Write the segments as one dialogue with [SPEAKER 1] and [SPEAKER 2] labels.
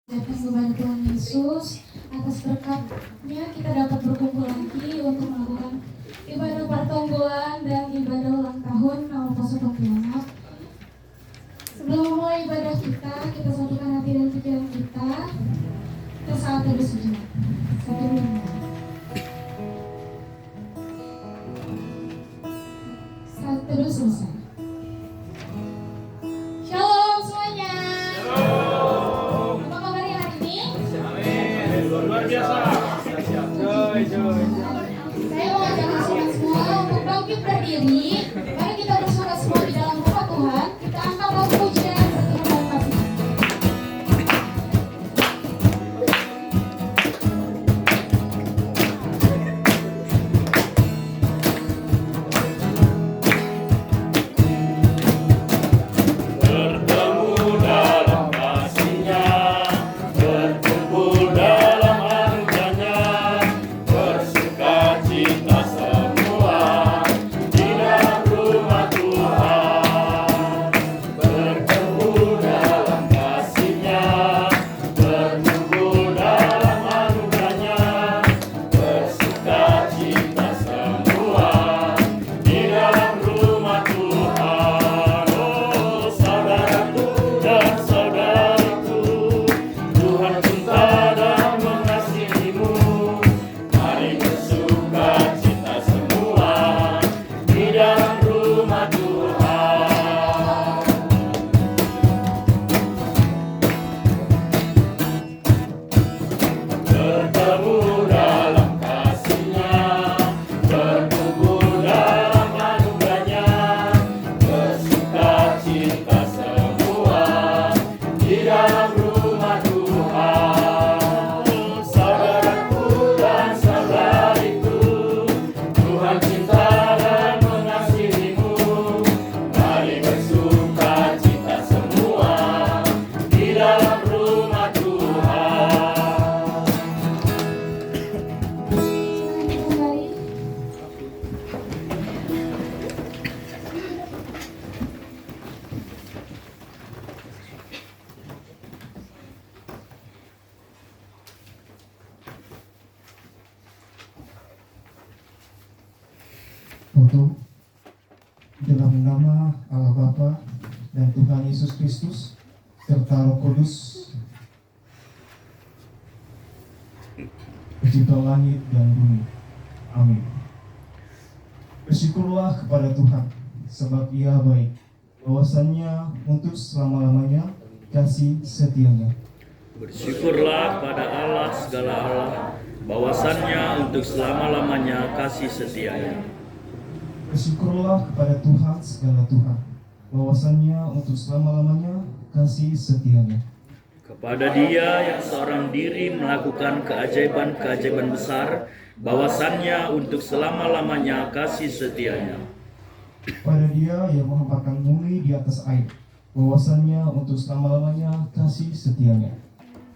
[SPEAKER 1] Atas kepada Tuhan Yesus, atas berkat-Nya kita dapat berkumpul lagi untuk melakukan ibadah pertonggolan dan ibadah ulang tahun Nama Pastor Pontianak. Sebelum memulai ibadah kita satukan hati dan pikiran kita saat teduh sejenak. Satu menit. Saat teduh selesai. Shalom semuanya. Shalom. Apa kabarnya hari ini?
[SPEAKER 2] Amin. Luar biasa. Joy.
[SPEAKER 1] Saya mau ajak saudara semua untuk bangkit berdiri. Mari kita bersorak semua di dalam rumah Tuhan. Kita angkat lagu pujian bertemu dalam kasih.
[SPEAKER 3] Foto dalam nama Allah Bapa dan Tuhan Yesus Kristus serta Roh Kudus, Pencipta langit dan bumi. Amin. Bersyukurlah kepada Tuhan, sebab Ia baik, bahwasannya untuk selama-lamanya kasih setianya.
[SPEAKER 2] Bersyukurlah pada Allah segala Allah, bahwasannya untuk selama-lamanya kasih setianya.
[SPEAKER 3] Bersyukurlah kepada Tuhan segala Tuhan, bahwasannya untuk selama-lamanya kasih setianya.
[SPEAKER 2] Kepada Dia yang seorang diri melakukan keajaiban-keajaiban besar, bahwasannya untuk selama-lamanya kasih setianya.
[SPEAKER 3] Pada Dia yang menghamparkan bumi di atas air, bahwasannya untuk selama-lamanya kasih setianya.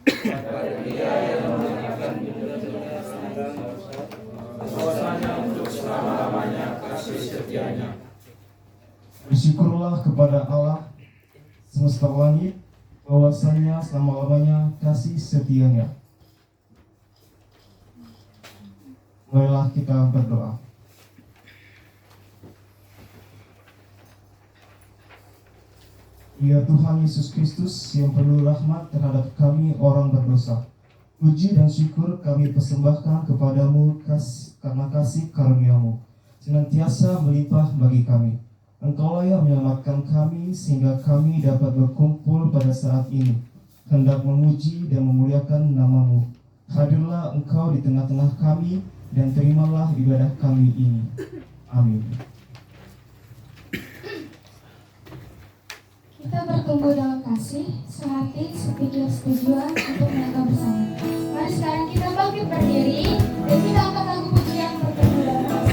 [SPEAKER 4] Kepada Dia yang menjadikan bumi bahwasannya untuk selama-lamanya kasih setianya.
[SPEAKER 3] Bersyukurlah kepada Allah semesta langit, bahwasannya selama-lamanya kasih setianya. Marilah kita berdoa. Ya Tuhan Yesus Kristus yang penuh rahmat terhadap kami orang berdosa, puji dan syukur kami persembahkan kepadamu karena kasih karunia-Mu senantiasa melimpah bagi kami. Engkaulah yang menyelamatkan kami sehingga kami dapat berkumpul pada saat ini, hendak memuji dan memuliakan nama-Mu. Hadirlah Engkau di tengah-tengah kami dan terimalah ibadah kami ini. Amin.
[SPEAKER 1] Kita bertumbuh dalam kasih, sehati, sepikir, setujuan untuk melangkah bersama. Mari sekarang kita bangkit berdiri dan kita angkat lagu pujian bertemu dalam kasih.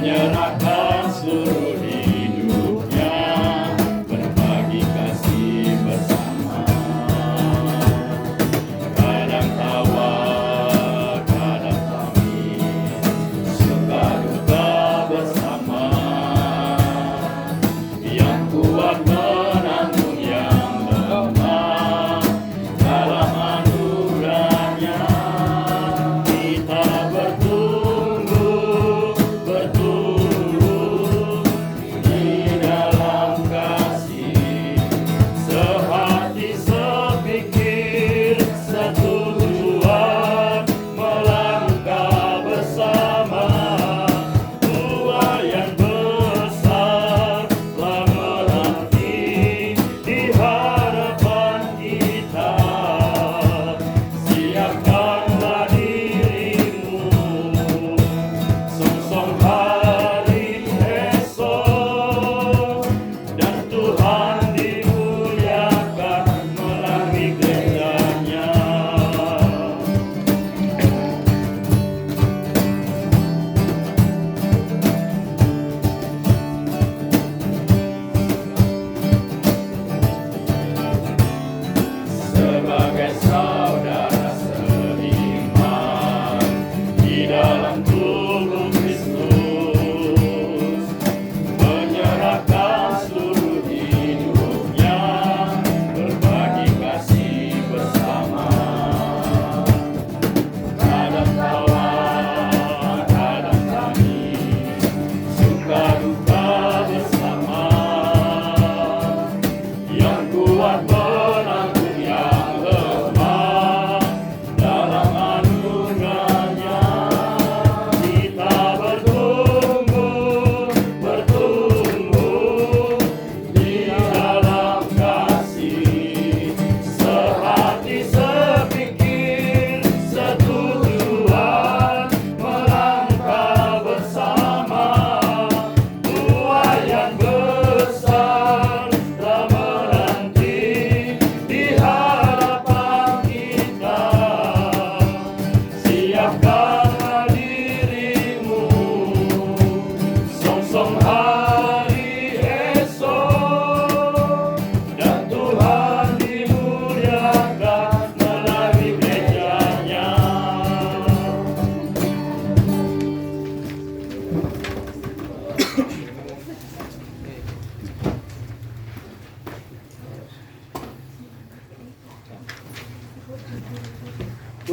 [SPEAKER 2] Menyerahkan seluruh hidupnya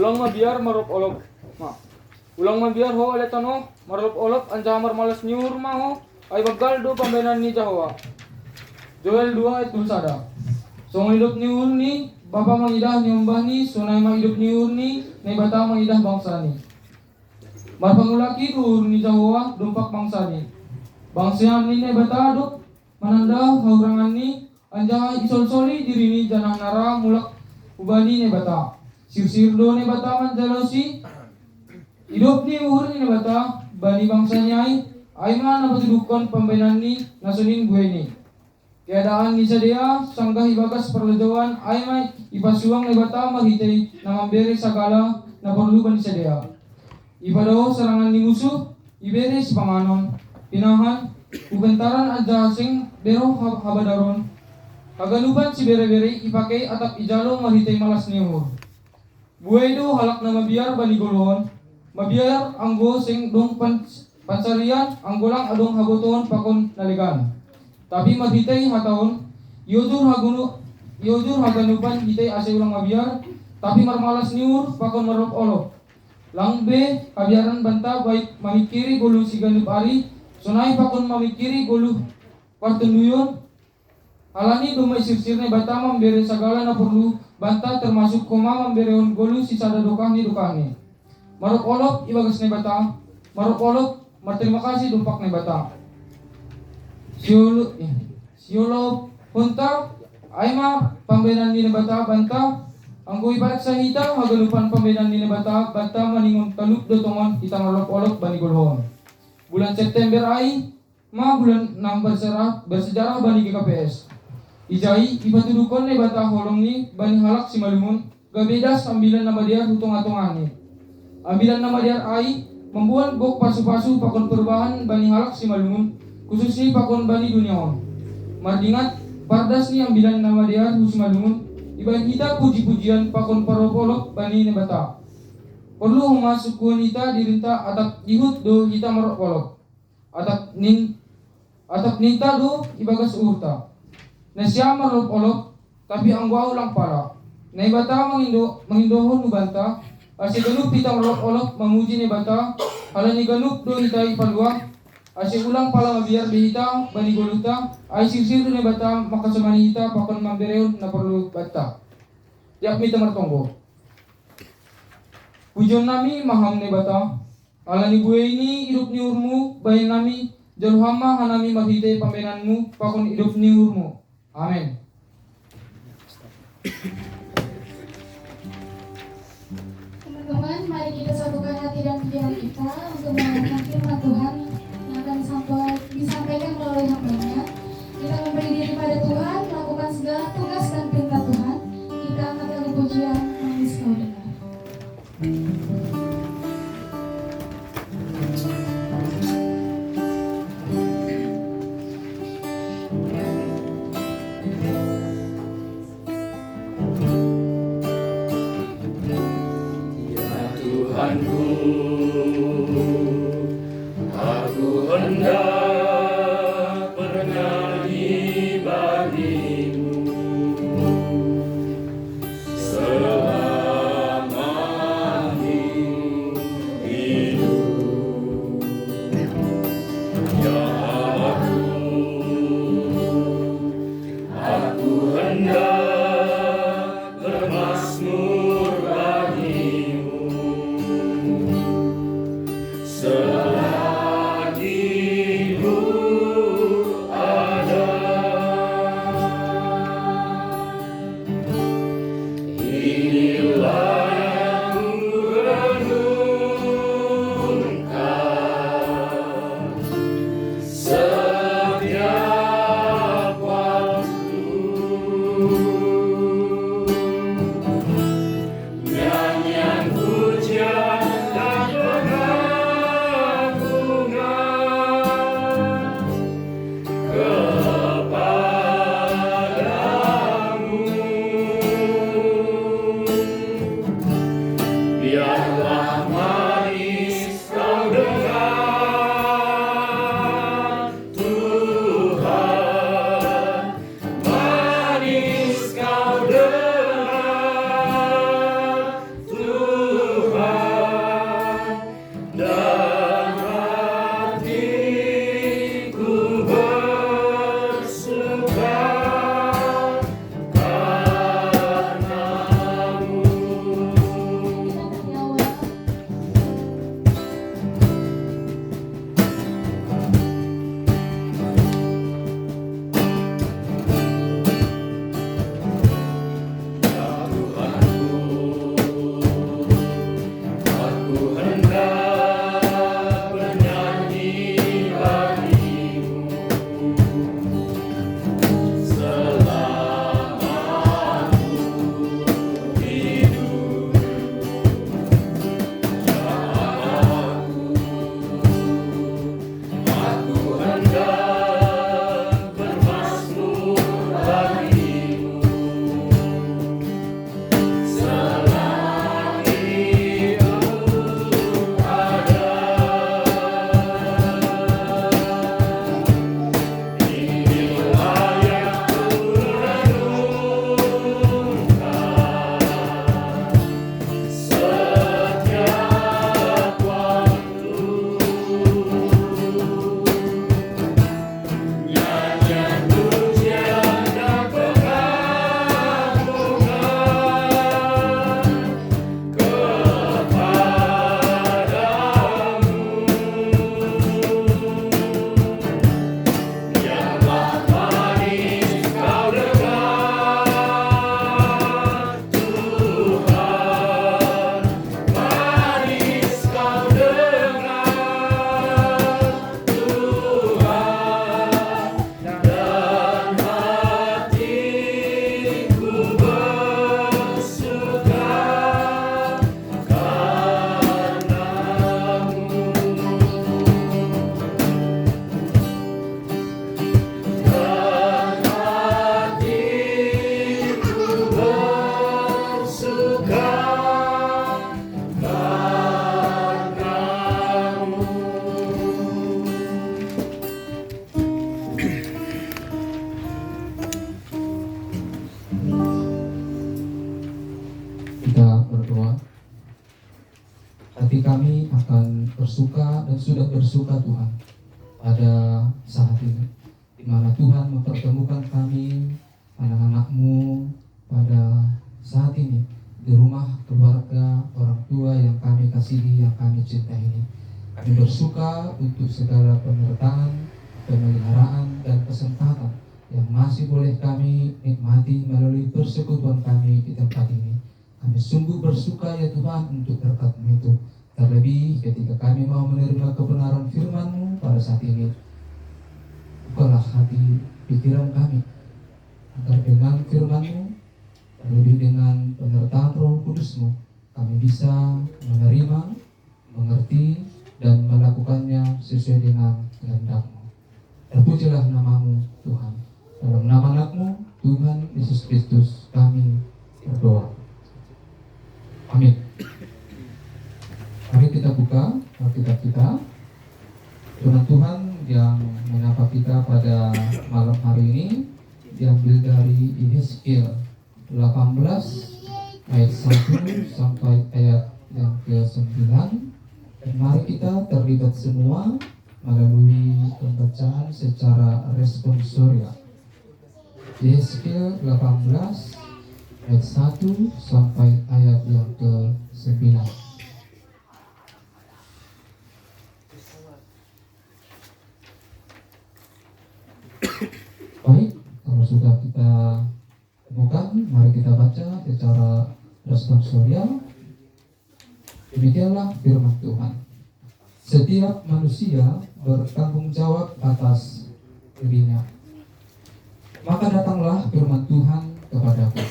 [SPEAKER 5] Ulang mabiar marup olop. Ulang mabiar ho ale tano marup olop anja malas nyur ma ho. Ay bagal do pambenan ni Jawa. Joel 2 ayat 21. Song hidup ni urni bapa mangidah ni umbah ni sunai ma hidup ni urni ni bata mangidah bangsa ni. Marpangulaki dur ni Jawa dumpak bangsa ni. Bangsa ni bata duk mananda haurangan ni anja isol-soli diri ni janang nara mulak ubani ni bata. Sir-sir do ni bata manjalosi hidup ni urni ni bata bani bangsa ni ay man napatudukon pambenan ni nasunin gue ni. Keadaan ni sadia sanggah ibagas perlejawan ay may ipasuang ni bata mahitay na mambere sagala na perluban ni sadia. Ipadaw serangan ni musuh ibere si panganon pinahan ubentaran adja sing bero habadaron kagaluban si bere-bere ipakai atap ijalo mahitay malas ni umur. Buhay do halak na mabiar bani guluhon mabiar anggo sing dong pansarian anggolang adong haboton pakon naligan. Tapi mahitay hataon yojur haganupan hitay ase ulang mabiar tapi marmalas niur pakon marop olop. Lang be kabiaran banta baik mamikiri gulu si ganup ari sunai pakon mamikiri gulu partenduyon alani dumay sir-sirne bata mambere sagala na perlu banta termasuk koma mambereon gulu si sada dukahni marop olop ibagas ni bata marop olop terima kasih dumpak ni bata. Siolo punta ayma pambenan ni bata banta anggo ibarat sa hita hagalupan pambenan ni bata maningon talup dotongon kita marop-olop bani gulhon. Bulan September ay bulan 6 bersejarah bani GKPS. Ijai ibatudukon ni bata holong ni bani halak si malumun gabedas ambilan nama dia hutung-hatungan ni. Ambilan nama dia ay membuat gok pasu-pasu pakon perubahan bani halak si malumun khususnya pakon bani duniaon. Mardingat pardas ni ambilan nama dia si malumun iban kita puji-pujian pakon paropolok bani nebata. Perlu masukun kita dirinta atap dihut do kita maropolok. Atap ninta do ibagas urta. Nasya maropolok tapi angwa ulang para. Nebata mengindohon ubanta. Ase ganup kita olok-olok memuji ni bata halani ganup do hita ipalwa ase ulang pala mabiar bihita bani goluta ay sir-sir ni bata makasamani hita pakon mambereon na perlu bata tiap mita martonggo pujon nami maham ni bata halani gue ini hidup ni urmu bayin nami jalhama hanami mahite pambenanmu pakon hidup ni urmu. Amin.
[SPEAKER 1] Teman-teman, mari kita satukan hati dan pikiran kita untuk mendengarkan firman Tuhan yang akan disampaikan melalui hamba-Nya. Kita memberi diri pada Tuhan, melakukan segala tugas dan perintah Tuhan. Kita angkat lagu pujian, Nangis Kau Dengar.
[SPEAKER 2] Aku hendak bernyanyi bagimu selama hidup. Ya aku hendak bermazmur bagimu selagi hidup ada.
[SPEAKER 6] sudah bersuka Tuhan pada saat ini, di mana Tuhan mempertemukan kami, anak-anak-Mu, pada saat ini di rumah keluarga orang tua yang kami kasihi, yang kami cintai ini. Kami bersuka untuk segala penyertaan, pemeliharaan, dan kesempatan yang masih boleh kami nikmati melalui persekutuan kami di tempat ini. Kami sungguh bersuka ya Tuhan untuk berkat-Mu itu. Terlebih ketika kami mau menerima kebenaran firman-Mu pada saat ini, bukalah hati pikiran kami, agar dengan firman-Mu, terlebih dengan penyertaan Roh Kudus-Mu, kami bisa menerima, mengerti, dan melakukannya sesuai dengan kehendak-Mu. Terpujilah nama-Mu Tuhan. Dalam nama anak-Mu Tuhan Yesus Kristus kami berdoa. Amin. Mari kita buka Alkitab kita. Firman Tuhan yang menyapa kita pada malam hari ini diambil dari Yeskiel 18 ayat 1 sampai ayat yang ke-9. Dan mari kita terlibat semua melalui pembacaan secara responsorial. Yeskiel 18 ayat 1 sampai ayat yang ke-9. Baik, kalau sudah kita temukan, mari kita baca secara responsorial. Demikianlah firman Tuhan. Setiap manusia bertanggung jawab atas dirinya. Maka datanglah firman Tuhan kepadaku.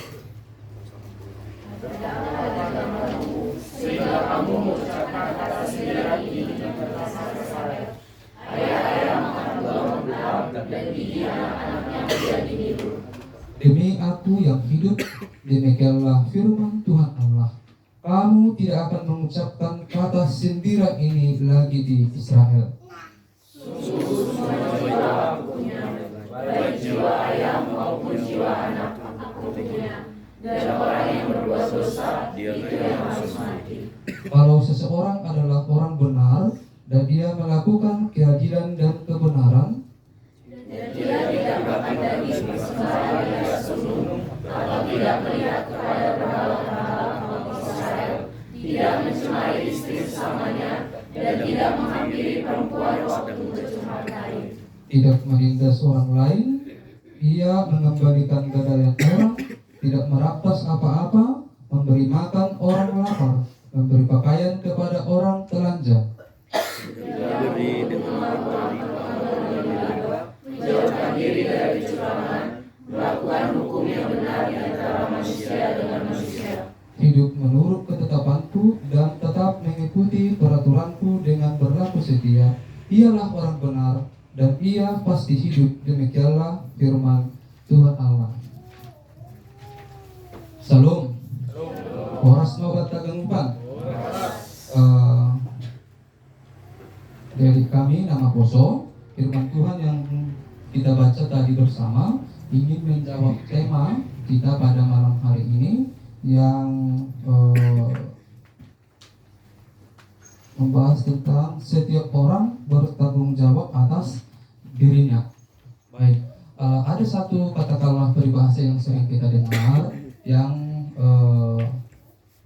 [SPEAKER 2] Sehingga kamu mengucapkan kata sindiran ini dan berkata saya, ayah-ayah makan buah membelah dan gigi anak-anaknya menjadi biru.
[SPEAKER 6] Demi aku yang hidup, demikianlah firman Tuhan Allah. Kamu tidak akan mengucapkan kata sindiran ini lagi di Israel.
[SPEAKER 2] Sungguh semua jiwa aku punya, baik jiwa ayah maupun jiwa anak aku punya, dan orang yang berbuat dosa itu yang harus mati.
[SPEAKER 6] Kalau seseorang adalah orang benar dan dia melakukan keadilan dan kebenaran,
[SPEAKER 2] Dan dia tidak makan daging persembahan yang sesungguh, atau tidak melihat kepada berhala-berhala kaum Israel, tidak mencemari istri sesamanya, dan tidak menghampiri perempuan waktu bercumar kain.
[SPEAKER 6] tidak menindas orang lain, ia mengembalikan gadaian orang, tidak merampas apa-apa, memberi makan orang lapar, memberi pakaian kepada orang telanjang.
[SPEAKER 2] Menjauhkan diri dari kecurangan, melakukan hukum yang benar di antara manusia dengan manusia.
[SPEAKER 6] Hidup menurut ketetapanku dan tetap mengikuti peraturanku dengan berlaku setia. Ialah orang benar dan ia pasti hidup. Demikianlah firman Tuhan Allah. Salam. Horas nobat tagangpan. Dari kami nama Poso, firman Tuhan yang kita baca tadi bersama ingin menjawab tema kita pada malam hari ini yang membahas tentang setiap orang bertanggung jawab atas dirinya. Baik, ada satu katakanlah peribahasa yang sering kita dengar yang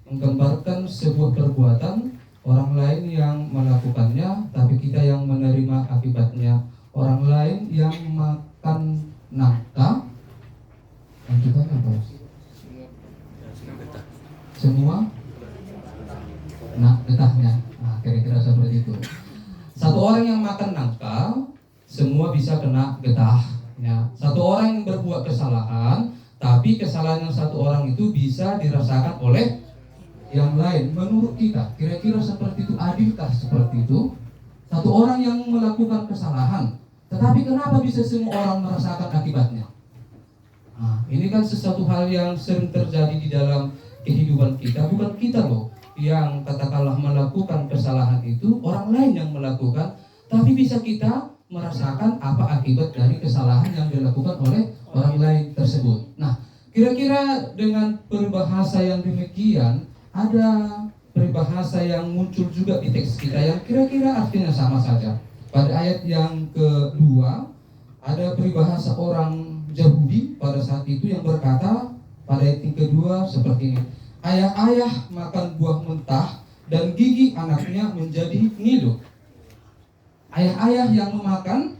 [SPEAKER 6] menggambarkan sebuah perbuatan orang lain yang melakukannya, tapi kita yang menerima akibatnya. Orang lain yang makan nafkah, lanjutannya apa? Semua getahnya. Nah, kira-kira seperti itu. Satu orang yang makan nafkah, semua bisa kena getahnya. Satu orang yang berbuat kesalahan, tapi kesalahan yang satu orang itu bisa dirasakan oleh yang lain. Menurut kita, kira-kira seperti itu, adilkah seperti itu? Satu orang yang melakukan kesalahan, tetapi kenapa bisa semua orang merasakan akibatnya? Nah, ini kan sesuatu hal yang sering terjadi di dalam kehidupan kita. Bukan kita loh yang katakanlah melakukan kesalahan itu, orang lain yang melakukan, tapi bisa kita merasakan apa akibat dari kesalahan yang dilakukan oleh orang lain tersebut. Nah, kira-kira dengan peribahasa yang demikian, ada peribahasa yang muncul juga di teks kita yang kira-kira artinya sama saja. Pada ayat yang kedua ada peribahasa orang Yahudi pada saat itu yang berkata pada ayat yang kedua seperti ini. Ayah-ayah makan buah mentah dan gigi anaknya menjadi ngilu. Ayah-ayah yang memakan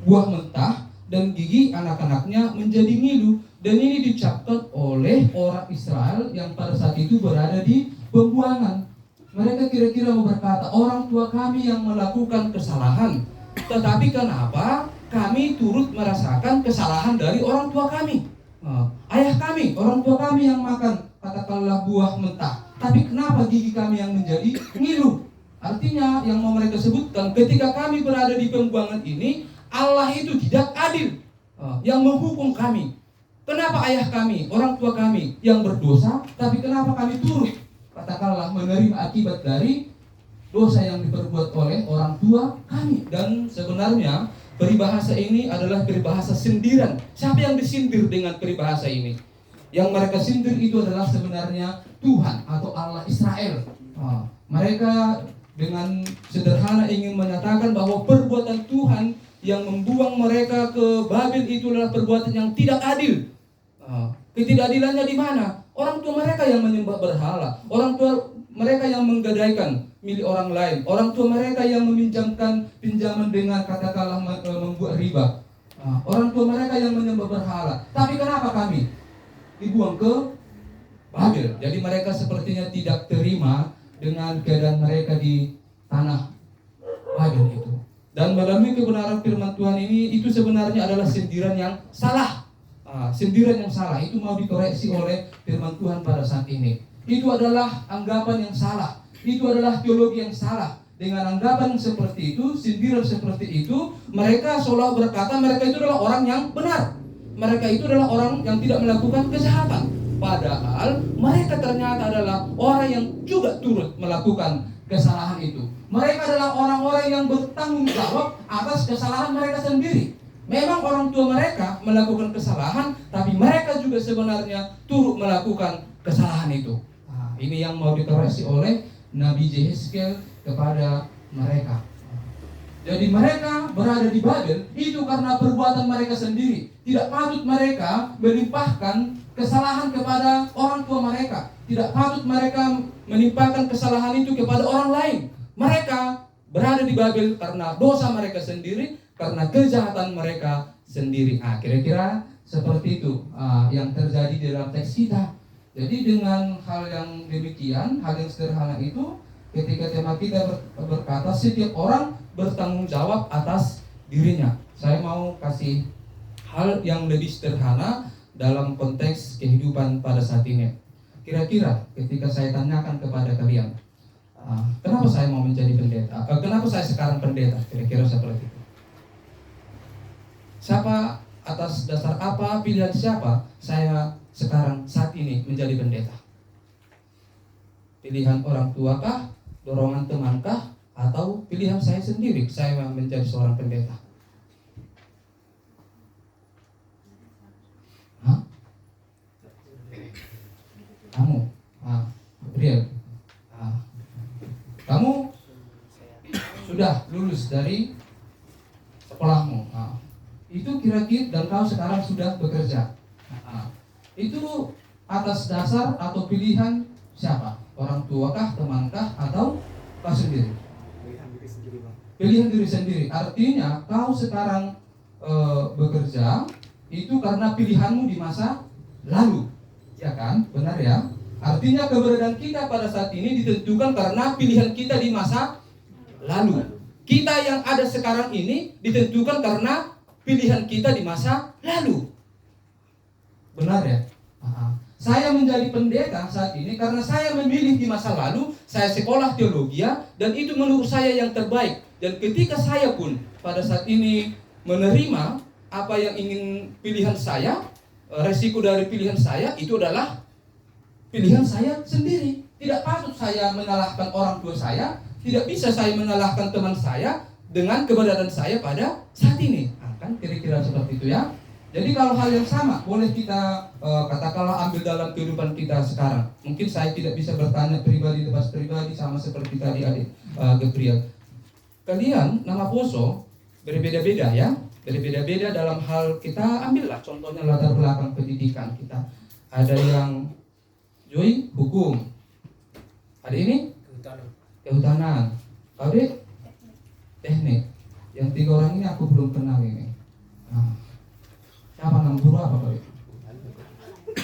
[SPEAKER 6] buah mentah dan gigi anak-anaknya menjadi ngilu. Dan ini diucapkan oleh orang Israel yang pada saat itu berada di pembuangan. Mereka kira-kira mau berkata, orang tua kami yang melakukan kesalahan, tetapi kenapa kami turut merasakan kesalahan dari orang tua kami? Ayah kami, orang tua kami yang makan katakanlah buah mentah, tapi kenapa gigi kami yang menjadi ngilu? Artinya yang mau mereka sebutkan, ketika kami berada di pembuangan ini, Allah itu tidak adil yang menghukum kami. Kenapa ayah kami, orang tua kami yang berdosa, tapi kenapa kami turut katakanlah menerima akibat dari dosa yang diperbuat oleh orang tua kami? Dan sebenarnya peribahasa ini adalah peribahasa sindiran. Siapa yang disindir dengan peribahasa ini? Yang mereka sindir itu adalah sebenarnya Tuhan atau Allah Israel. Mereka dengan sederhana ingin menyatakan bahwa perbuatan Tuhan yang membuang mereka ke Babel itu adalah perbuatan yang tidak adil. Ketidakadilannya di mana? Orang tua mereka yang menyembah berhala, orang tua mereka yang menggadaikan milik orang lain, orang tua mereka yang meminjamkan pinjaman dengan katakanlah membuat riba, orang tua mereka yang menyembah berhala. Tapi kenapa kami dibuang ke Babel? Jadi mereka sepertinya tidak terima dengan keadaan mereka di tanah Babel itu. Dan melalui kebenaran firman Tuhan ini, itu sebenarnya adalah sindiran yang salah. Sindiran yang salah itu mau dikoreksi oleh firman Tuhan pada saat ini. Itu adalah anggapan yang salah. Itu adalah teologi yang salah. Dengan anggapan seperti itu, sindiran seperti itu, mereka seolah berkata mereka itu adalah orang yang benar. Mereka itu adalah orang yang tidak melakukan kejahatan. Padahal mereka ternyata adalah orang yang juga turut melakukan kesalahan itu. Mereka adalah orang-orang yang bertanggung jawab atas kesalahan mereka sendiri. Memang orang tua mereka melakukan kesalahan, tapi mereka juga sebenarnya turut melakukan kesalahan itu. Ini yang mau dikoreksi oleh Nabi Yehezkiel kepada mereka. Jadi mereka berada di Babel itu karena perbuatan mereka sendiri. Tidak patut mereka melimpahkan kesalahan kepada orang tua mereka. Tidak patut mereka melimpahkan kesalahan itu kepada orang lain. Mereka berada di Babel karena dosa mereka sendiri, karena kejahatan mereka sendiri. Kira-kira seperti itu yang terjadi di dalam teks kita. Jadi dengan hal yang demikian, hal yang sederhana itu, ketika tema kita berkata setiap orang bertanggung jawab atas dirinya. Saya mau kasih hal yang lebih sederhana dalam konteks kehidupan pada saat ini. Kira-kira ketika saya tanyakan kepada kalian, kenapa saya mau menjadi pendeta? Kenapa saya sekarang pendeta? Kira-kira seperti itu. Siapa, atas dasar apa, pilihan siapa saya sekarang saat ini menjadi pendeta? Pilihan orang tua kah? Dorongan teman kah? Atau pilihan saya sendiri, saya menjadi seorang pendeta? Kamu, Gabriel, kamu sudah lulus dari sekolahmu. Itu kira-kira dan kau sekarang sudah bekerja. Itu atas dasar atau pilihan siapa? Orang tua kah, teman kah, atau kau sendiri? Pilihan diri sendiri. Artinya kau sekarang bekerja itu karena pilihanmu di masa lalu, ya kan? Benar ya? Artinya keberadaan kita pada saat ini ditentukan karena pilihan kita di masa lalu. Kita yang ada sekarang ini ditentukan karena pilihan kita di masa lalu. Benar ya? Saya menjadi pendeta saat ini karena saya memilih di masa lalu, saya sekolah teologi dan itu menurut saya yang terbaik. Dan ketika saya pun pada saat ini menerima apa yang ingin pilihan saya, resiko dari pilihan saya itu adalah pilihan saya sendiri. Tidak patut saya menyalahkan orang tua saya, tidak bisa saya menyalahkan teman saya dengan keberadaan saya pada saat ini. Kan kira-kira seperti itu ya. Jadi kalau hal yang sama boleh kita katakanlah ambil dalam kehidupan kita sekarang. Mungkin saya tidak bisa bertanya pribadi lepas pribadi sama seperti tadi adik Gabriel. Kalian nama Poso berbeda-beda ya, berbeda-beda dalam hal kita ambillah contohnya latar belakang pendidikan kita. Ada yang Joy hukum, ada ini kehutanan, kau dek teknik. Yang 3 orang ini aku belum kenal ini. Nah, siapa nama guru apa kau?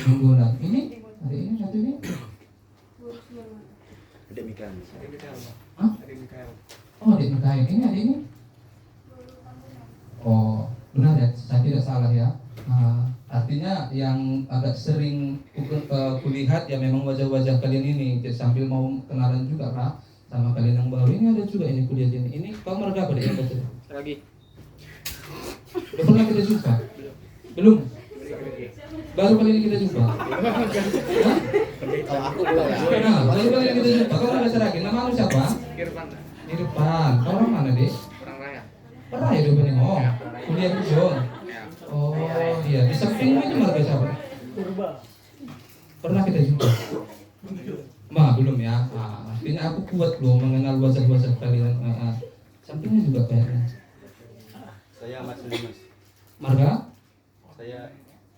[SPEAKER 6] Mingguan. Ini ada ini satu ini.
[SPEAKER 4] Adik Mikael.
[SPEAKER 6] Hah? Oh, adik Mikael. Ini ada ini. Oh, benar ya, saya tidak salah ya. Artinya yang agak sering kulihat ya memang wajah-wajah kalian ini. Jadi sambil mau kenalan juga Kak sama kalian yang baru ini ada juga ini kuliah ini. Ini kau mereka apa deh?
[SPEAKER 5] Lagi.
[SPEAKER 6] Udah pernah kita jumpa? Belum? Baru kali ini kita jumpa? Hah?
[SPEAKER 4] Kalau aku belum ya.
[SPEAKER 6] Nah, baru kali ini kita jumpa. Kau ada seragam. Nama lu siapa? Irfan. Kau orang mana deh? Pernah ya dulu nih? Oh, kuliah di Jong. Oh iya, di samping itu marga siapa? Pernah kita jumpa? Belum ya. Artinya aku kuat loh mengenal wajah-wajah kalian. Sampingnya juga kayaknya.
[SPEAKER 4] Saya Mas Limas.
[SPEAKER 6] Marga?
[SPEAKER 4] Saya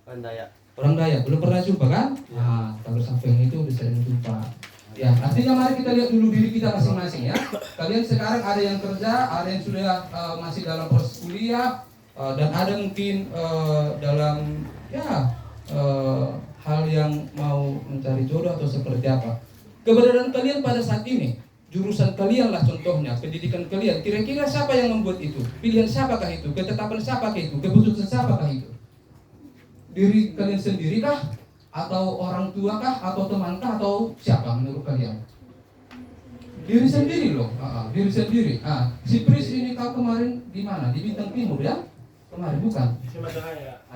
[SPEAKER 4] Pandaya.
[SPEAKER 6] Orang Dayak. Belum pernah jumpa kan? Kalau samping itu udah sering jumpa. Ya, artinya mari kita lihat dulu diri kita masing-masing ya. Kalian sekarang ada yang kerja, ada yang sudah masih dalam proses kuliah, dan ada mungkin dalam hal yang mau mencari jodoh atau seperti apa. Keberadaan kalian pada saat ini, jurusan kalian lah contohnya, pendidikan kalian, kira-kira siapa yang membuat itu? Pilihan siapakah itu? Ketetapan siapakah itu? Keputusan siapakah itu? Diri kalian sendiri kah? Atau orang tua kah? Atau teman kah? Atau siapa menurut kalian? Diri sendiri loh, diri sendiri. Si Pris ini kau kemarin di mana? Di Bintang Timur ya? Kemarin bukan?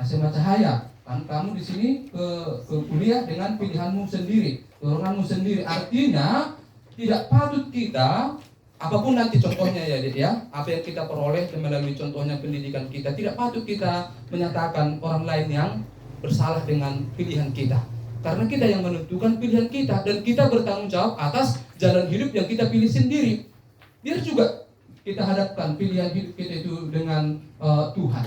[SPEAKER 6] SMA Cahaya. Kan kamu di sini ke kuliah dengan pilihanmu sendiri, doronganmu sendiri. Artinya tidak patut kita, apapun nanti contohnya ya, apa yang kita peroleh melalui contohnya pendidikan kita, tidak patut kita menyatakan orang lain yang bersalah dengan pilihan kita. Karena kita yang menentukan pilihan kita dan kita bertanggung jawab atas jalan hidup yang kita pilih sendiri. Biar juga kita hadapkan pilihan hidup kita itu dengan Tuhan.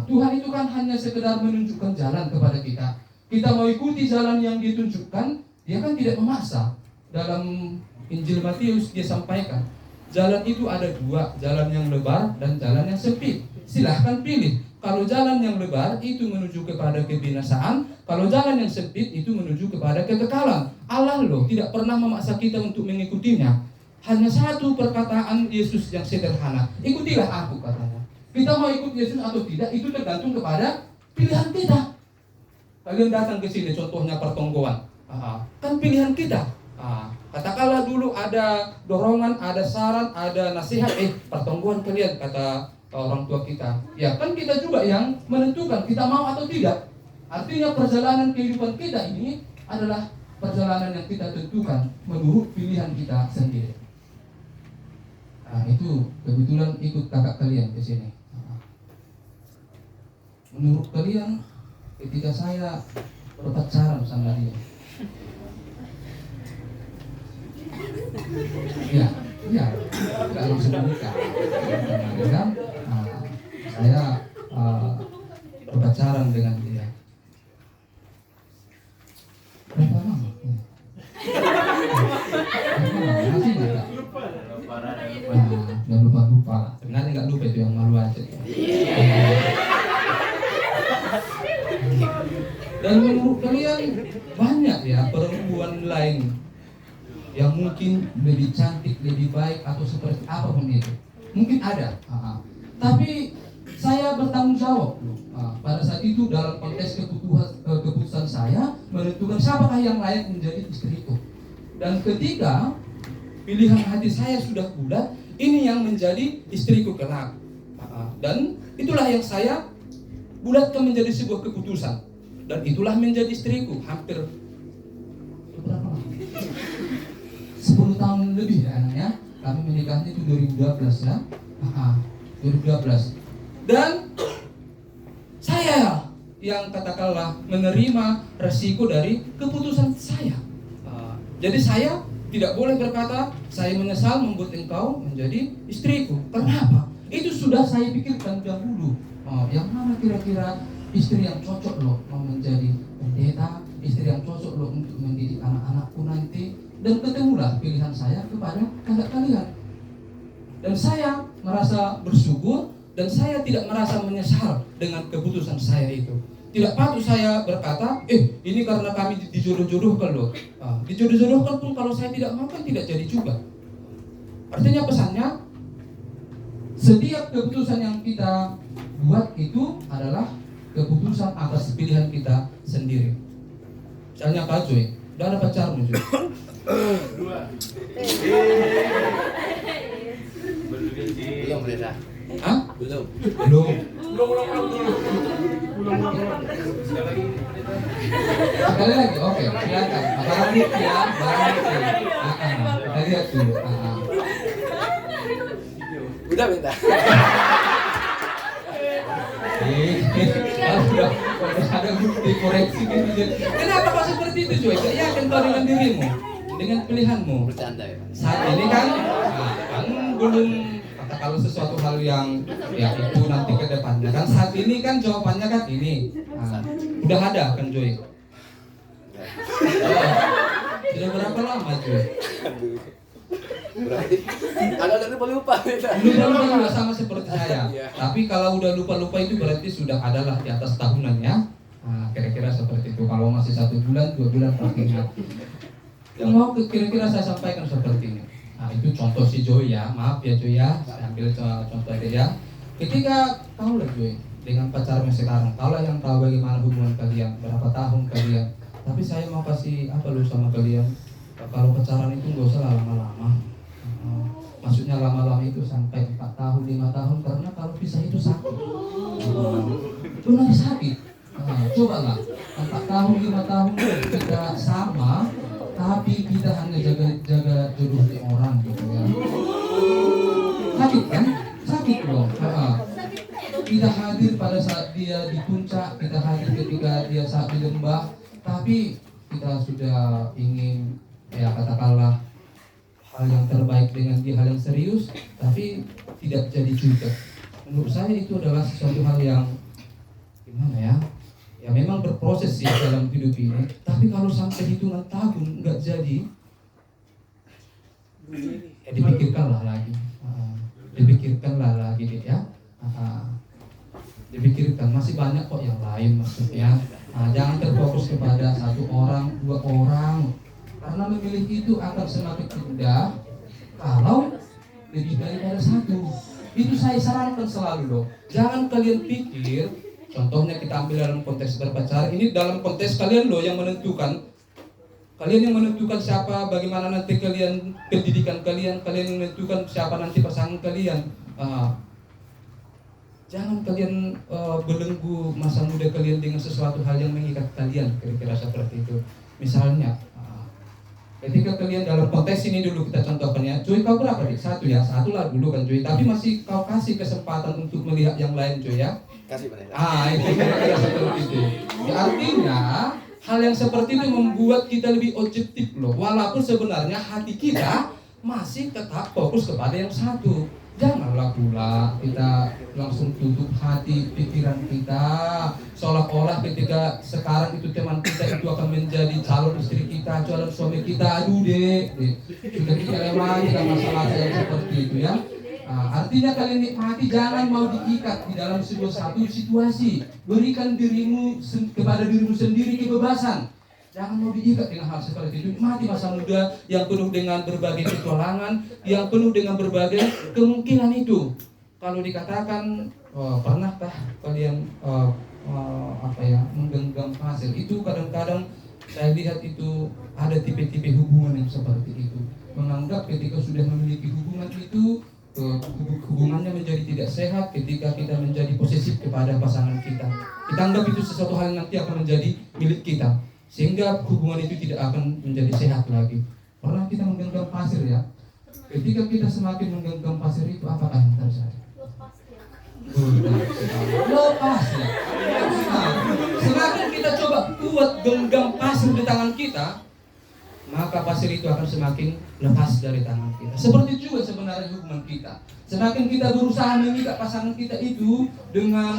[SPEAKER 6] Tuhan itu kan hanya sekedar menunjukkan jalan kepada kita. Kita mau ikuti jalan yang ditunjukkan, dia kan tidak memaksa. Dalam Injil Matius dia sampaikan, jalan itu ada 2, jalan yang lebar dan jalan yang sempit. Silahkan pilih. Kalau jalan yang lebar itu menuju kepada kebinasaan, kalau jalan yang sempit itu menuju kepada kekekalan. Allah loh tidak pernah memaksa kita untuk mengikutinya. Hanya satu perkataan Yesus yang sederhana, ikutilah aku katanya. Kita mau ikut Yesus atau tidak itu tergantung kepada pilihan kita. Kalian datang ke sini contohnya pertonggoan, kan pilihan kita. Katakanlah dulu ada dorongan, ada saran, ada nasihat, pertonggoan kalian kata orang tua kita. Ya kan kita juga yang menentukan kita mau atau tidak. Artinya perjalanan kehidupan kita ini adalah perjalanan yang kita tentukan menurut pilihan kita sendiri. Itu kebetulan ikut kakak kalian ke sini. Menurut kalian ketika saya berpacaran sama dia, ya, nggak langsung menikah, kan? Saya berpacaran dengan dia. Berapa lama? Masih nggak? Jangan lupa. Sebenarnya nggak lupa itu yang malu aja. Dan menurut kalian banyak ya perempuan lain yang mungkin lebih cantik, lebih baik atau seperti apapun itu. Mungkin ada. Tapi saya bertanggung jawab pada saat itu dalam konteks keputusan saya menentukan siapakah yang layak menjadi istriku. Dan ketika pilihan hati saya sudah bulat, ini yang menjadi istriku kelak. Dan itulah yang saya bulatkan menjadi sebuah keputusan. Dan itulah menjadi istriku hampir berapa? 10 tahun lebih ya anaknya. Kami menikahnya itu 2012 ya. 2012. Dan saya yang katakanlah menerima resiko dari keputusan saya. Jadi saya tidak boleh berkata saya menyesal membuat engkau menjadi istriku. Kenapa? Itu sudah saya pikirkan dahulu. Yang mana kira-kira istri yang cocok loh menjadi pendeta, istri yang cocok loh untuk mendidik anak-anakku nanti. Dan ketemulah pilihan saya kepada kalian. Dan saya merasa bersyukur dan saya tidak merasa menyesal dengan keputusan saya itu. Tidak patut saya berkata, ini karena kami dijodoh-jodohkan loh. Dijodoh-jodohkan pun kalau saya tidak mau kan tidak jadi juga. Artinya pesannya, setiap keputusan yang kita buat itu adalah keputusan atas pilihan kita sendiri. Misalnya Kak Joy, udah ada pacarmu Joy?
[SPEAKER 4] Belum Reza.
[SPEAKER 6] Hah?
[SPEAKER 4] Belum.
[SPEAKER 6] Belum. Sekali lagi, oke, silakan. Barang bukti ya, barang bukti. Kita lihat dulu.
[SPEAKER 4] Udah minta.
[SPEAKER 6] Udah ada bukti koreksi gitu. Kenapa kok seperti itu Joy? Gak yakin kau dengan dirimu, dengan pilihanmu.
[SPEAKER 4] Bercanda ya.
[SPEAKER 6] Saat ini kan belum kata kalau sesuatu hal yang ya itu nanti ke depannya kan. Saat ini kan jawabannya kan ini. Udah ada kan Joy? Sudah berapa lama Joy?
[SPEAKER 4] Berarti ada lupa.
[SPEAKER 6] Lupa juga sama seperti saya.
[SPEAKER 4] Iya.
[SPEAKER 6] Tapi kalau udah lupa itu berarti sudah adalah di atas tahunan ya. Kira-kira seperti itu. Kalau masih 1 bulan, 2 bulan pasti ingat. Yang mau kira-kira saya sampaikan seperti ini. Itu contoh si Joy ya. Maaf ya Joy ya. Saya ambil contoh aja ya. Ketika kau lah Joy dengan pacarmu sekarang, kau lah yang tahu bagaimana hubungan kalian, berapa tahun kalian. Tapi saya mau kasih apa lu sama kalian? Kalau pacaran itu nggak usah lama-lama. Maksudnya lama-lama itu sampai 4 tahun, 5 tahun, karena kalau pisah itu sakit. Benar sakit. Cobalah 4 tahun, 5 tahun kita sama, tapi kita hanya jaga jodoh di orang gitu ya. Sakit kan? Sakit loh. Kita hadir pada saat dia di puncak, kita hadir ketika dia saat di lembah, tapi kita sudah ingin ya katakanlah hal yang terbaik dengan dia, hal yang serius, tapi tidak jadi juga. Menurut saya itu adalah sesuatu hal yang gimana ya? Ya memang berproses sih dalam hidup ini. Tapi kalau sampai hitungan tahun nggak jadi, ya dipikirkanlah lagi, ya. Dipikirkan masih banyak kok yang lain maksudnya. Jangan terfokus kepada 1 orang, 2 orang. Karena memilih itu akan semakin mudah kalau lebih daripada 1. Itu saya sarankan selalu loh. Jangan kalian pikir, contohnya kita ambil dalam konteks berpacaran, ini dalam konteks kalian loh yang menentukan. Kalian yang menentukan siapa, bagaimana nanti kalian pendidikan kalian yang menentukan siapa nanti pasangan kalian. Jangan kalian belenggu masa muda kalian dengan sesuatu hal yang mengikat kalian, kira-kira seperti itu. Misalnya, ketika kalian dalam konteks ini dulu kita contohkan ya, Joy kau berapa nih? 1 ya, 1 lah dulu kan Joy. Tapi masih kau kasih kesempatan untuk melihat yang lain Joy ya.
[SPEAKER 4] Kasih Pak.
[SPEAKER 6] Itu kira-kira seperti itu. Ya, artinya hal yang seperti itu membuat kita lebih objektif loh. Walaupun sebenarnya hati kita masih tetap fokus kepada yang 1. Janganlah pula kita langsung tutup hati pikiran kita, seolah-olah ketika sekarang itu teman kita itu akan menjadi calon istri kita, calon suami kita. Aduh dek, sudah kita lewati masalah yang seperti itu ya. Artinya kalian nikmati, jangan mau diikat di dalam sebuah satu situasi. Berikan dirimu kepada dirimu sendiri kebebasan. Jangan mau diikat dengan hal seperti itu. Nikmati masa muda yang penuh dengan berbagai petualangan, yang penuh dengan berbagai kemungkinan itu. Kalau dikatakan, pernahkah kalian menggenggam pasir? Itu kadang-kadang saya lihat itu ada tipe-tipe hubungan yang seperti itu. Menganggap ketika sudah memiliki hubungan itu, hubungannya menjadi tidak sehat ketika kita menjadi posesif kepada pasangan kita. Kita anggap itu sesuatu hal yang nanti akan menjadi milik kita, sehingga hubungan itu tidak akan menjadi sehat lagi. Pernah kita menggenggam pasir ya. Ketika kita semakin menggenggam pasir itu, apakah yang terjadi? Lepas ya. buat genggam pasir di tangan kita, maka pasir itu akan semakin lepas dari tangan kita. Seperti juga sebenarnya hubungan kita. Semakin kita berusaha mengikat pasangan kita itu dengan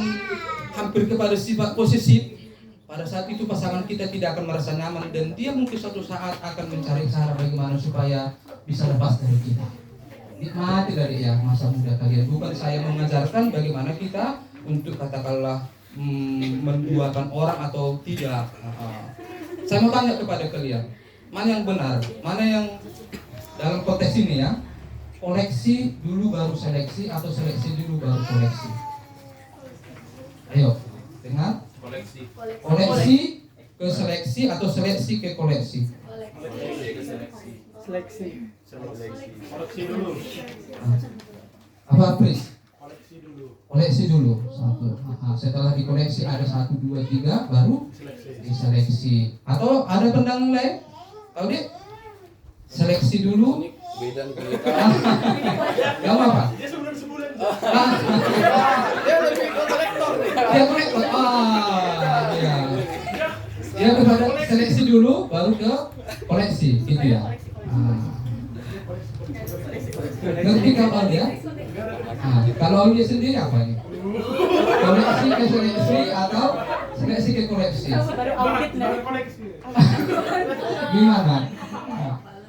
[SPEAKER 6] hampir kepada sifat posesif, pada saat itu pasangan kita tidak akan merasa nyaman dan dia mungkin suatu saat akan mencari cara bagaimana supaya bisa lepas dari kita. Nikmati dari ya masa muda kalian. Bukan saya mengajarkan bagaimana kita untuk katakanlah menduakan orang atau tidak. Saya mau tanya kepada kalian, mana yang benar, mana yang dalam konteks ini ya, koleksi dulu baru seleksi atau seleksi dulu baru koleksi? Ayo, dengar? Koleksi ke seleksi atau seleksi ke koleksi?
[SPEAKER 4] Koleksi dulu.
[SPEAKER 6] Apa Pris? Koleksi dulu. Satu. Setelah dikoleksi ada 1, 2, 3 baru diseleksi. Atau ada pandangan lain? Tahu deh? Seleksi dulu.
[SPEAKER 4] Beda kita.
[SPEAKER 6] Gak apa-apa.
[SPEAKER 4] Dia sebulan.
[SPEAKER 6] Dia
[SPEAKER 4] lebih kolektor nih.
[SPEAKER 6] Dia kolektor. Iya. Dia kepada seleksi dulu baru ke koleksi, gitu ya. Ngerti kapal dia? Kalau dia sendiri apa nih? Koleksi ke seleksi atau seleksi ke koleksi? Gimana?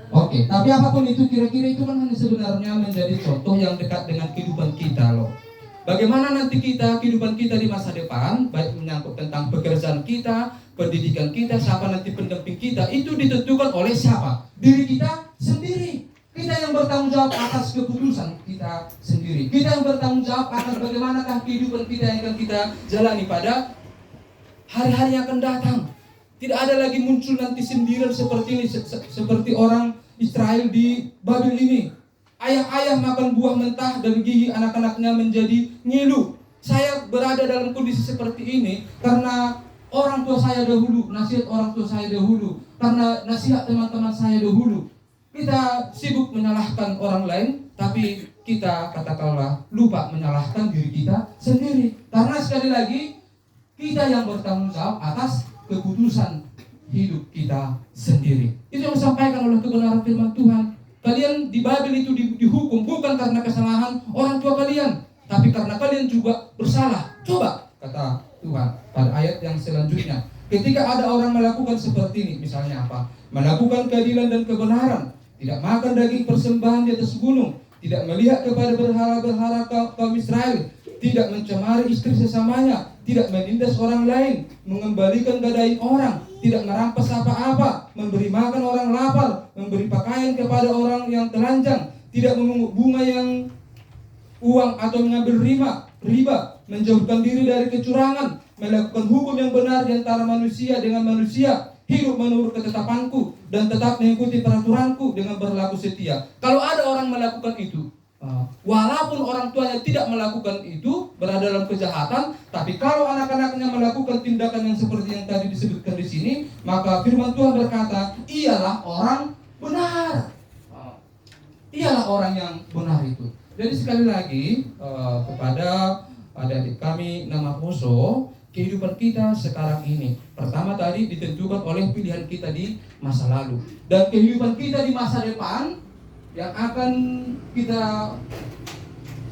[SPEAKER 6] Oke, tapi apapun itu kira-kira itu kan sebenarnya menjadi contoh yang dekat dengan kehidupan kita loh. Bagaimana nanti kehidupan kita di masa depan, baik menyangkut tentang pekerjaan kita, pendidikan kita, siapa nanti pendamping kita, itu ditentukan oleh siapa? Diri kita sendiri. Kita yang bertanggung jawab atas keputusan kita sendiri. Kita yang bertanggung jawab atas bagaimanakah kehidupan kita yang akan kita jalani pada hari-hari yang akan datang. Tidak ada lagi muncul nanti sindiran seperti ini, seperti orang Israel di Babel ini. Ayah-ayah makan buah mentah dan gigi anak-anaknya menjadi ngilu. Saya berada dalam kondisi seperti ini karena orang tua saya dahulu, nasihat orang tua saya dahulu, karena nasihat teman-teman saya dahulu. Kita sibuk menyalahkan orang lain, tapi kita katakanlah lupa menyalahkan diri kita sendiri. Karena sekali lagi kita yang bertanggung jawab atas keputusan hidup kita sendiri. Itu yang disampaikan oleh kebenaran firman Tuhan. Kalian di Babel itu dihukum bukan karena kesalahan orang tua kalian, tapi karena kalian juga bersalah. Coba kata Tuhan pada ayat yang selanjutnya, ketika ada orang melakukan seperti ini, misalnya apa? Melakukan keadilan dan kebenaran, tidak makan daging persembahan di atas gunung, tidak melihat kepada berhala-berhala kaum Israel, tidak mencemari istri sesamanya, tidak menindas orang lain, mengembalikan gadai orang, tidak merampas apa-apa, memberi makan orang lapar, memberi pakaian kepada orang yang telanjang, tidak memungut bunga yang uang atau mengambil riba, menjauhkan diri dari kecurangan, melakukan hukum yang benar di antara manusia dengan manusia, hidup menurut ketetapanku dan tetap mengikuti peraturanku dengan berlaku setia. Kalau ada orang melakukan itu, walaupun orang tuanya tidak melakukan itu, berada dalam kejahatan, tapi kalau anak-anaknya melakukan tindakan yang seperti yang tadi disebutkan di sini, maka firman Tuhan berkata, ialah orang benar. Ialah orang yang benar itu. Jadi sekali lagi kepada adik kami nama Poso, kehidupan kita sekarang ini, pertama tadi ditentukan oleh pilihan kita di masa lalu, dan kehidupan kita di masa depan yang akan kita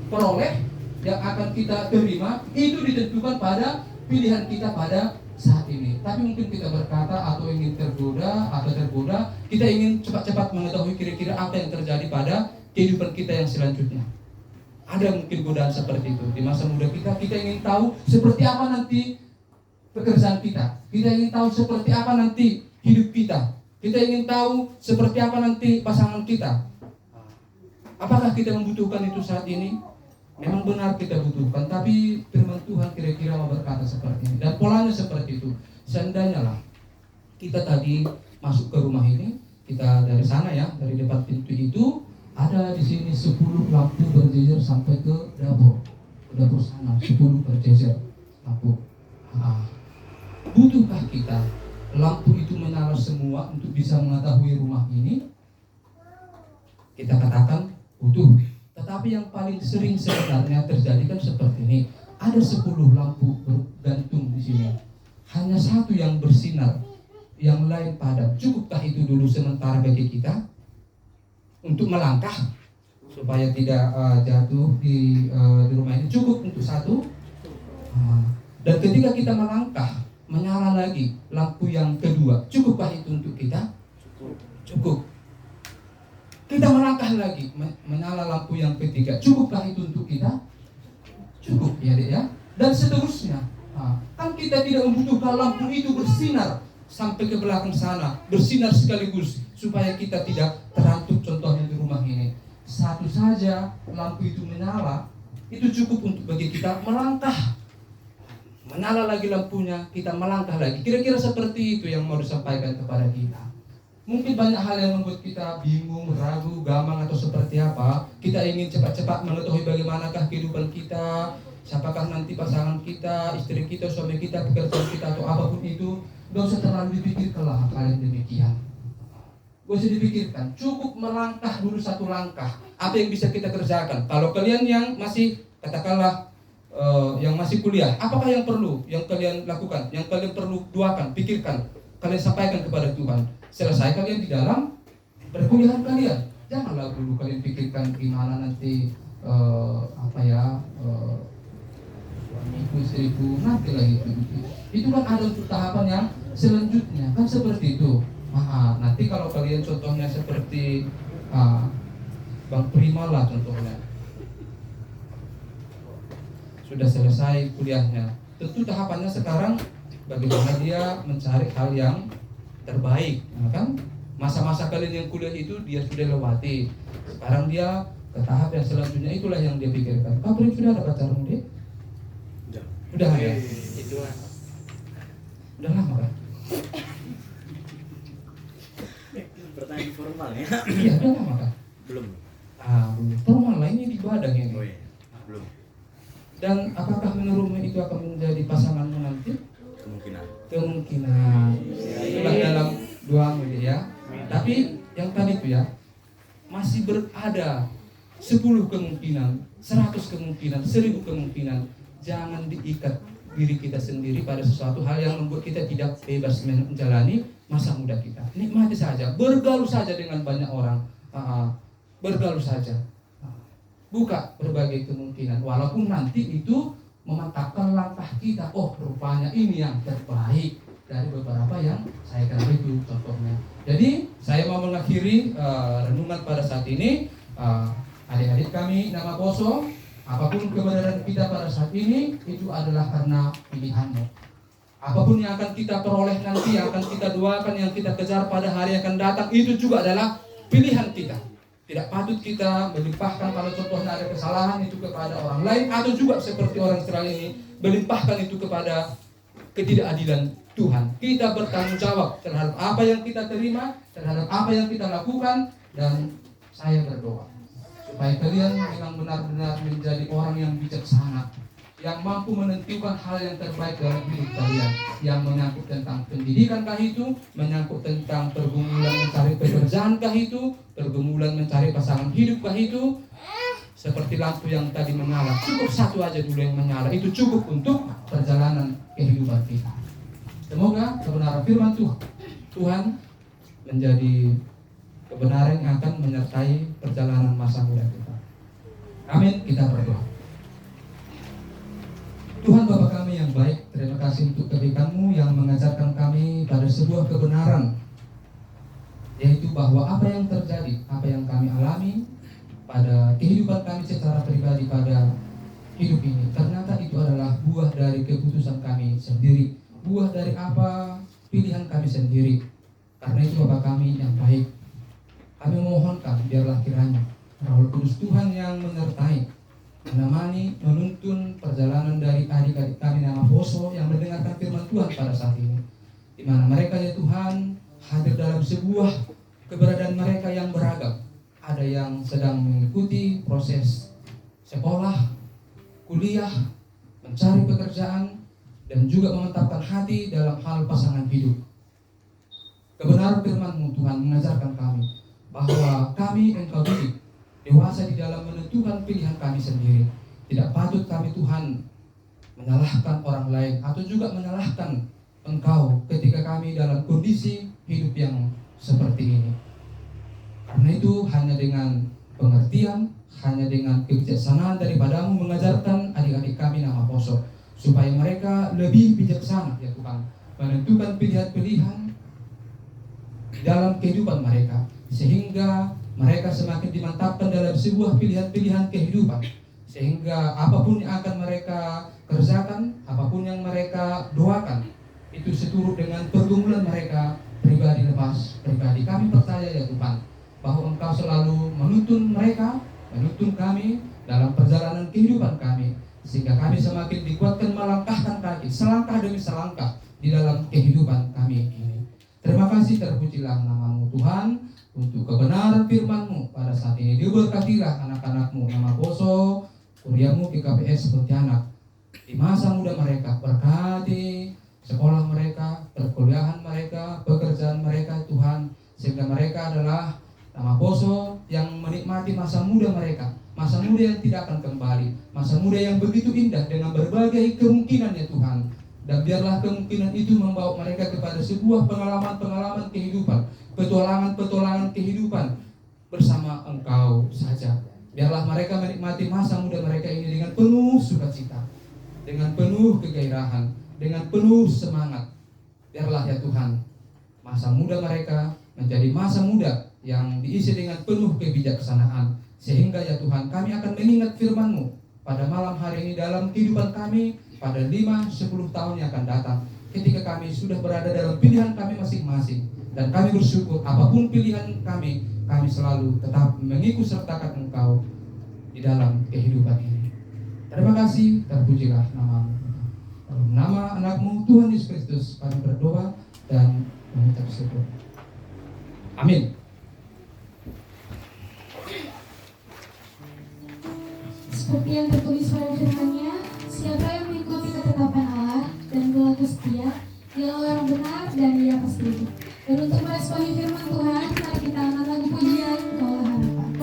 [SPEAKER 6] peroleh, yang akan kita terima, itu ditentukan pada pilihan kita pada saat ini. Tapi mungkin kita berkata atau ingin tergoda, kita ingin cepat-cepat mengetahui kira-kira apa yang terjadi pada kehidupan kita yang selanjutnya. Ada mungkin godaan seperti itu di masa muda kita ingin tahu seperti apa nanti pekerjaan kita ingin tahu seperti apa nanti hidup kita ingin tahu seperti apa nanti pasangan kita. Apakah kita membutuhkan itu saat ini? Memang benar kita butuhkan, tapi firman Tuhan kira-kira mau berkata seperti ini, dan polanya seperti itu. Seandainya lah kita tadi masuk ke rumah ini, kita dari sana ya, dari depan pintu itu ada di sini 10 lampu berjejer sampai ke dapur sana, 10 berjejer lampu. Butuhkah kita lampu itu menyala semua untuk bisa mengetahui rumah ini? Kita katakan butuh. Tetapi yang paling sering sebenarnya terjadi kan seperti ini. Ada 10 lampu bergantung di sini. hanya satu yang bersinar, yang lain padam. Cukupkah itu dulu sementara bagi kita untuk melangkah supaya tidak jatuh di rumah ini? Cukup untuk satu. Dan ketika kita melangkah, menyala lagi lampu yang kedua. Cukupkah itu untuk kita? Cukup. Kita melangkah lagi, menyala lampu yang ketiga. Cukupkah itu untuk kita? Cukup, ya Dek ya. Dan seterusnya. Kan kita tidak membutuhkan lampu itu bersinar sampai ke belakang sana, bersinar sekaligus supaya kita tidak terantuk. Contohnya di rumah ini, satu saja lampu itu menyala, itu cukup untuk bagi kita melangkah. Menyala lagi lampunya, kita melangkah lagi. Kira-kira seperti itu yang mau disampaikan kepada kita. Mungkin banyak hal yang membuat kita bingung, ragu, gamang atau seperti apa. Kita ingin cepat-cepat mengetahui bagaimanakah kehidupan kita, siapakah nanti pasangan kita, istri kita, suami kita, pekerjaan kita atau apapun itu. Gak usah terlalu dipikirkanlah hal yang demikian. Gak usah dipikirkan, cukup melangkah dulu satu langkah. Apa yang bisa kita kerjakan? Kalau kalian yang masih, katakanlah yang masih kuliah, apakah yang perlu yang kalian lakukan, yang kalian perlu doakan, pikirkan, kalian sampaikan kepada Tuhan. Selesai kalian di dalam perkuliahan kalian. Janganlah dulu kalian pikirkan gimana nanti suamiku, istriku, nanti lagi itu kan ada untuk tahapan yang selanjutnya, kan seperti itu. Nanti kalau kalian contohnya seperti Bang Prima lah contohnya, sudah selesai kuliahnya, tentu tahapannya sekarang bagaimana dia mencari hal yang terbaik, kan? Masa-masa kalian yang kuliah itu dia sudah lewati. Sekarang dia ke tahap yang selanjutnya, itulah yang dia pikirkan. Kau sudah ada pacarmu, Dek? Udah ya?
[SPEAKER 4] Itu
[SPEAKER 6] Udah lama kan?
[SPEAKER 4] pertanyaan formal ya?
[SPEAKER 6] Iya, udah lama kan?
[SPEAKER 4] Belum.
[SPEAKER 6] Formal lah, ini di badan ini.
[SPEAKER 4] Oh iya, belum.
[SPEAKER 6] Dan apakah menurutmu itu akan menjadi pasanganmu nanti? Kemungkinan. Itulah dalam doamu ya. Tapi yang tadi itu ya, masih berada 10 kemungkinan, 100 kemungkinan, 1000 kemungkinan. Jangan diikat diri kita sendiri pada sesuatu hal yang membuat kita tidak bebas menjalani masa muda kita. Nikmati saja, bergaul saja dengan banyak orang, bergaul saja, buka berbagai kemungkinan. Walaupun nanti itu memantapkan langkah kita, oh rupanya ini yang terbaik dari beberapa yang saya kenal itu contohnya. Jadi saya mau mengakhiri renungan pada saat ini. Adik-adik kami nama Poso, apapun kebenaran kita pada saat ini itu adalah karena pilihanmu. Apapun yang akan kita peroleh nanti, yang akan kita doakan, yang kita kejar pada hari yang akan datang, itu juga adalah pilihan kita. Tidak patut kita melimpahkan kalau contohnya ada kesalahan itu kepada orang lain, atau juga seperti orang Israel ini melimpahkan itu kepada ketidakadilan Tuhan. Kita bertanggung jawab terhadap apa yang kita terima, terhadap apa yang kita lakukan. Dan saya berdoa supaya kalian memang benar-benar menjadi orang yang bijaksana, yang mampu menentukan hal yang terbaik dalam hidup kalian, yang menyangkut tentang pendidikankah itu, menyangkut tentang pergumulan mencari pekerjaankah itu, pergumulan mencari pasangan hidupkah itu. Seperti lampu yang tadi menyala, cukup satu aja dulu yang menyala, itu cukup untuk perjalanan kehidupan kita. Semoga kebenaran firman Tuhan menjadi kebenaran yang akan menyertai perjalanan masa muda kita. Amin. Kita berdoa. Tuhan Bapa kami yang baik, terima kasih untuk kebaikan-Mu yang mengajarkan kami pada sebuah kebenaran, yaitu bahwa apa yang terjadi, apa yang kami alami pada kehidupan kami secara pribadi pada hidup ini, ternyata itu adalah buah dari keputusan kami sendiri, buah dari apa pilihan kami sendiri. Karena itu Bapa kami yang baik, kami memohonkan biarlah kiranya Roh Kudus Tuhan yang menyertai, menemani, menuntun perjalanan dari adik-adik kami nama Poso yang mendengarkan firman Tuhan pada saat ini, di mana mereka ya Tuhan hadir dalam sebuah keberadaan mereka yang beragam. Ada yang sedang mengikuti proses sekolah, kuliah, mencari pekerjaan, dan juga memantapkan hati dalam hal pasangan hidup. Kebenaran firman-Mu Tuhan mengajarkan kami bahwa kami Engkau didik dewasa di dalam menentukan pilihan kami sendiri. Tidak patut kami Tuhan menyalahkan orang lain atau juga menyalahkan Engkau ketika kami dalam kondisi hidup yang seperti ini. Karena itu hanya dengan pengertian, hanya dengan kebijaksanaan daripadamu mengajarkan adik-adik kami nama Poso, supaya mereka lebih bijaksana ya Tuhan, menentukan pilihan-pilihan dalam kehidupan mereka, sehingga mereka semakin dimantapkan dalam sebuah pilihan-pilihan kehidupan, sehingga apapun yang akan mereka kerjakan, apapun yang mereka doakan, itu seturut dengan pergumulan mereka pribadi lepas pribadi. Kami percaya ya Tuhan, bahwa Engkau selalu menuntun mereka, menuntun kami dalam perjalanan kehidupan kami, sehingga kami semakin dikuatkan melangkahkan kaki selangkah demi selangkah di dalam kehidupan kami ini. Terima kasih, terpujilah nama-Mu Tuhan untuk kebenaran firman-Mu pada saat ini. Diberkatilah anak-anak-Mu nama Poso, Kuriamu GKPS Pontianak di masa muda mereka. Berkati sekolah mereka, perkuliahan mereka, pekerjaan mereka Tuhan, sehingga mereka adalah nama Poso yang menikmati masa muda mereka, masa muda yang tidak akan kembali, masa muda yang begitu indah dengan berbagai kemungkinan ya Tuhan. Dan biarlah kemungkinan itu membawa mereka kepada sebuah pengalaman-pengalaman kehidupan, petualangan-petualangan kehidupan bersama Engkau saja. Biarlah mereka menikmati masa muda mereka ini dengan penuh sukacita, dengan penuh kegairahan, dengan penuh semangat. Biarlah ya Tuhan, masa muda mereka menjadi masa muda yang diisi dengan penuh kebijaksanaan, sehingga ya Tuhan kami akan mengingat firman-Mu pada malam hari ini dalam kehidupan kami pada 5-10 tahun yang akan datang, ketika kami sudah berada dalam pilihan kami masing-masing. Dan kami bersyukur apapun pilihan kami selalu tetap mengikut sertakan Engkau di dalam kehidupan ini. Terima kasih, terpujilah nama-Mu. Dalam nama anak-Mu Tuhan Yesus Kristus kami berdoa dan mengucap syukur. Amin.
[SPEAKER 1] Seperti yang tertulis pada firman-Nya, siapa yang mengikuti ketetapan Allah dan berlaku setia, ialah orang benar dan dia pasti hidup. Dan untuk meresponi firman Tuhan, mari kita angkat lagu pujian Kaulah Harapan.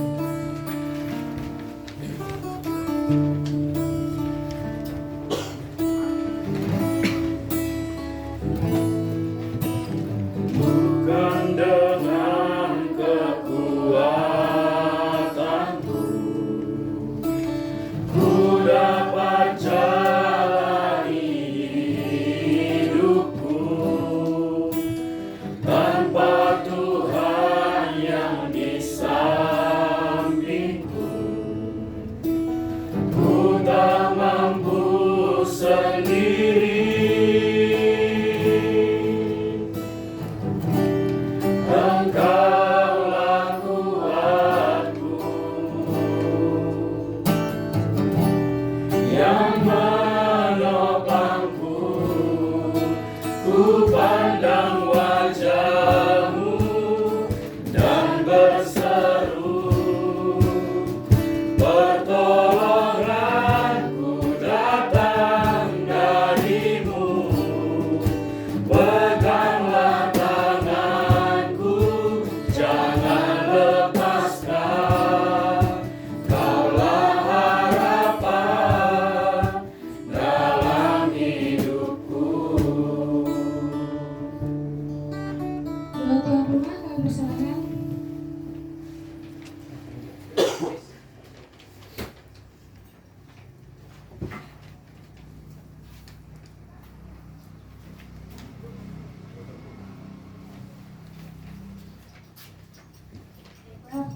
[SPEAKER 4] Bukan dengan kekuatanku ku dapat jalani hidupku, tanpa Tuhan yang di sampingku ku tak mampu sendiri. Engkaulah kuatku yang menopangku, ku pandang wajah-Mu dan berseru, pertolonganku datang dari-Mu. Peganglah tanganku, jangan lepaskan, Kaulah harapan dalam hidupku.
[SPEAKER 1] Doa tuan rumah kami persilakan.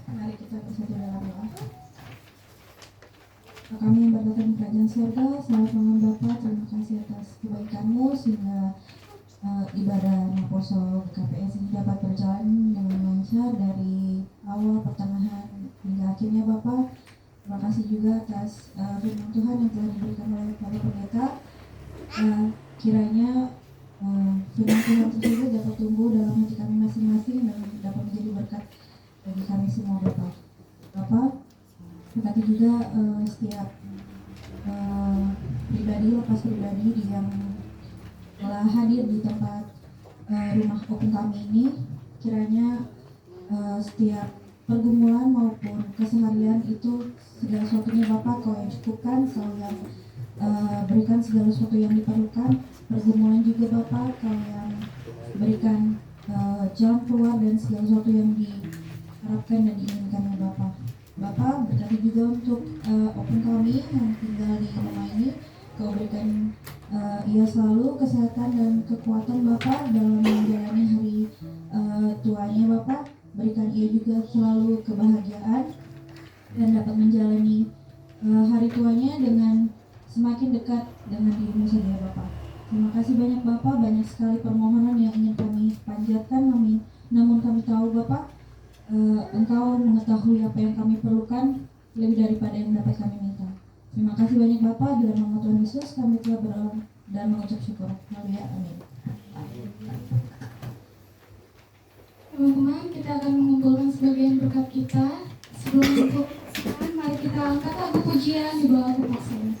[SPEAKER 1] Mari kita bersatu dalam doa. Kami yang berada di kerajaan surga, selamat malam Bapa, terima kasih atas kebaikan-Mu sehingga ibadah Naposo KPS ini dapat berjalan dengan lancar dari awal, pertengahan hingga akhirnya Bapa. Terima kasih juga atas firman Tuhan yang telah diberikan oleh Bapak Pendeta. Kiranya firman Tuhan tersebut dapat tumbuh dalam hati kami masing-masing dan dapat menjadi berkat bagi kami semua Bapak. Bapak, berkati juga setiap pribadi, lepas pribadi yang telah hadir di tempat rumah opung kami ini. Kiranya setiap pergumulan maupun keseharian itu segala sesuatunya Bapak Kau yang cukupkan, selalu yang berikan segala sesuatu yang diperlukan. Pergumulan juga Bapak, kalian berikan jalan keluar dan segala sesuatu yang diharapkan dan diinginkan oleh Bapak. Bapak berkati juga untuk opung kami yang tinggal di rumah ini. Kau berikan ia selalu kesehatan dan kekuatan Bapak dalam menjalani hari tuanya Bapak. Berikan ia juga selalu kebahagiaan dan dapat menjalani hari tuanya dengan semakin dekat dengan dirimu saja Bapak. Terima kasih banyak Bapak, banyak sekali permohonan yang ingin kami panjatkan, namun kami tahu Bapak, Engkau mengetahui apa yang kami perlukan lebih daripada yang dapat kami minta. Terima kasih banyak Bapak, dalam nama Tuhan Yesus kami telah berdoa dan mengucap syukur. Haleluya, amin.
[SPEAKER 2] Teman-teman, kita akan mengumpulkan sebagian berkat kita. Sebelum untuk mari kita angkat lagu pujian di bawah kepaksaan.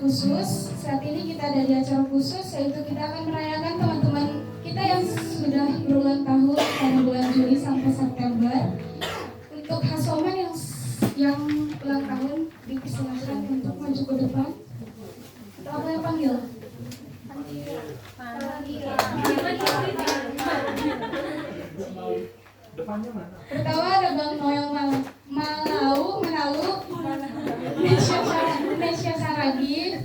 [SPEAKER 2] Khusus. Saat ini kita ada di acara khusus, yaitu kita akan merayakan teman-teman kita yang sudah berulang tahun pada bulan Juli sampai September. Untuk Hasoman yang ulang tahun dipersilakan untuk maju ke depan. Atau apa yang panggil? Pertama ada Bang Noel Manalu, Nesya Saragi,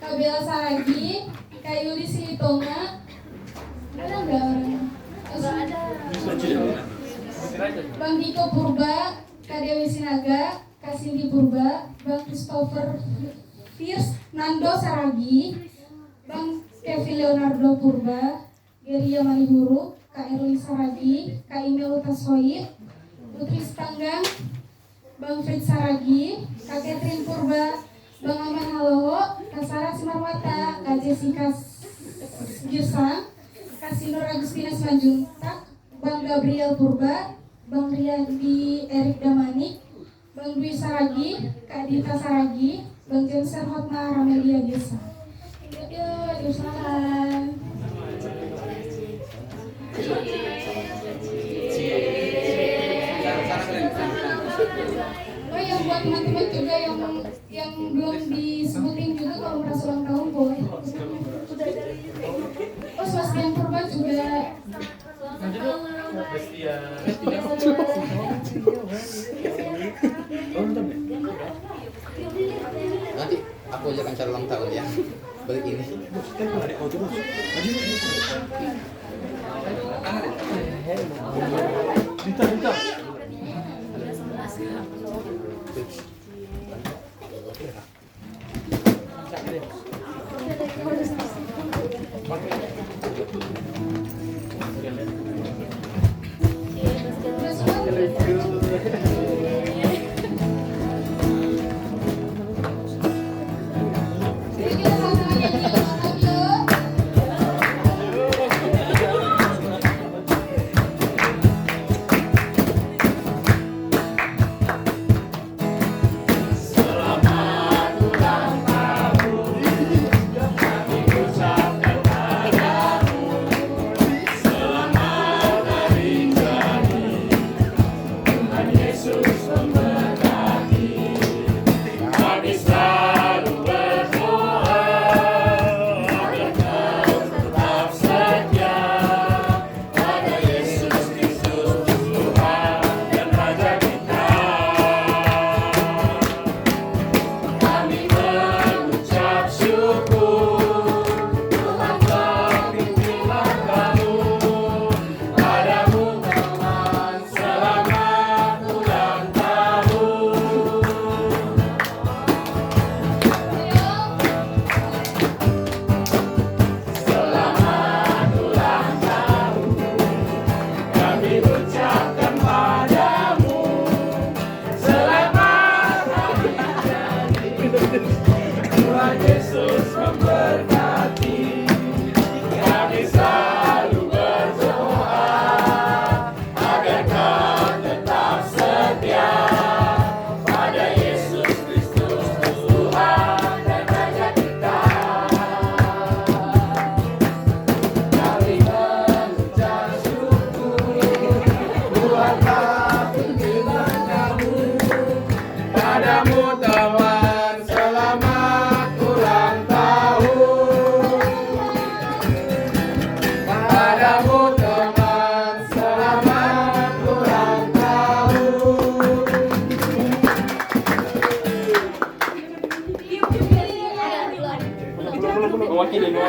[SPEAKER 2] Kak Bella Saragi, Kak Yuli Silitonga. Ada nggak orangnya? Ada. Bang Diko Purba, Kak Dewi Sinaga, Kak Cindy Purba, Bang Christopher Fierce, Nando Saragi, Bang Kevin Leonardo Purba, Geria Malihuru, Kak Erli Saragi, Kak Imel Utasoid, Putri Setanggang, Bang Fritz Saragi, Kak Catherine Purba, Bang Aman Haloho, Kak Sarah Simarwata, Kak Jessica Girsang, Kak Sinur Agustina Simanjuntak, Bang Gabriel Purba, Bang Riyadi Erik Damanik, Bang Dwi Saragi, Kak Dita Saragi, Bang Jensen Hotma Ramelia Desa. Yuk, diusahakan. Oh ya, buat teman-teman juga yang belum disebutin juga kalau merasa ulang tahun boleh. Oh, Swastian Purba juga.
[SPEAKER 7] Nanti aku aja akan cari ulang tahun ya. Balik ini.
[SPEAKER 1] Jadi kita sama-sama nyanyi lagi yuk.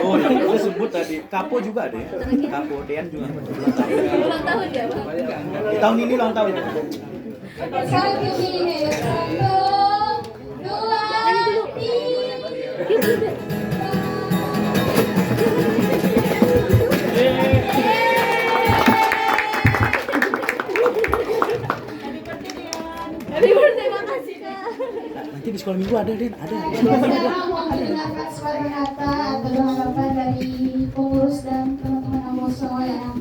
[SPEAKER 4] Oh, yang udah sebut tadi. Kapo juga deh. Kapo Dean juga.
[SPEAKER 2] Ulang tahun ya, Bang?
[SPEAKER 4] Di tahun ini ulang tahun.
[SPEAKER 1] Satu ini satu, dua, tiga.
[SPEAKER 2] Happy birthday, makasih Kak.
[SPEAKER 4] Nanti di sekolah minggu ada, Den. Ada.
[SPEAKER 1] Sekarang mau mendengarkan suara kata atau doa harapan dari pengurus dan teman-teman Amoso yang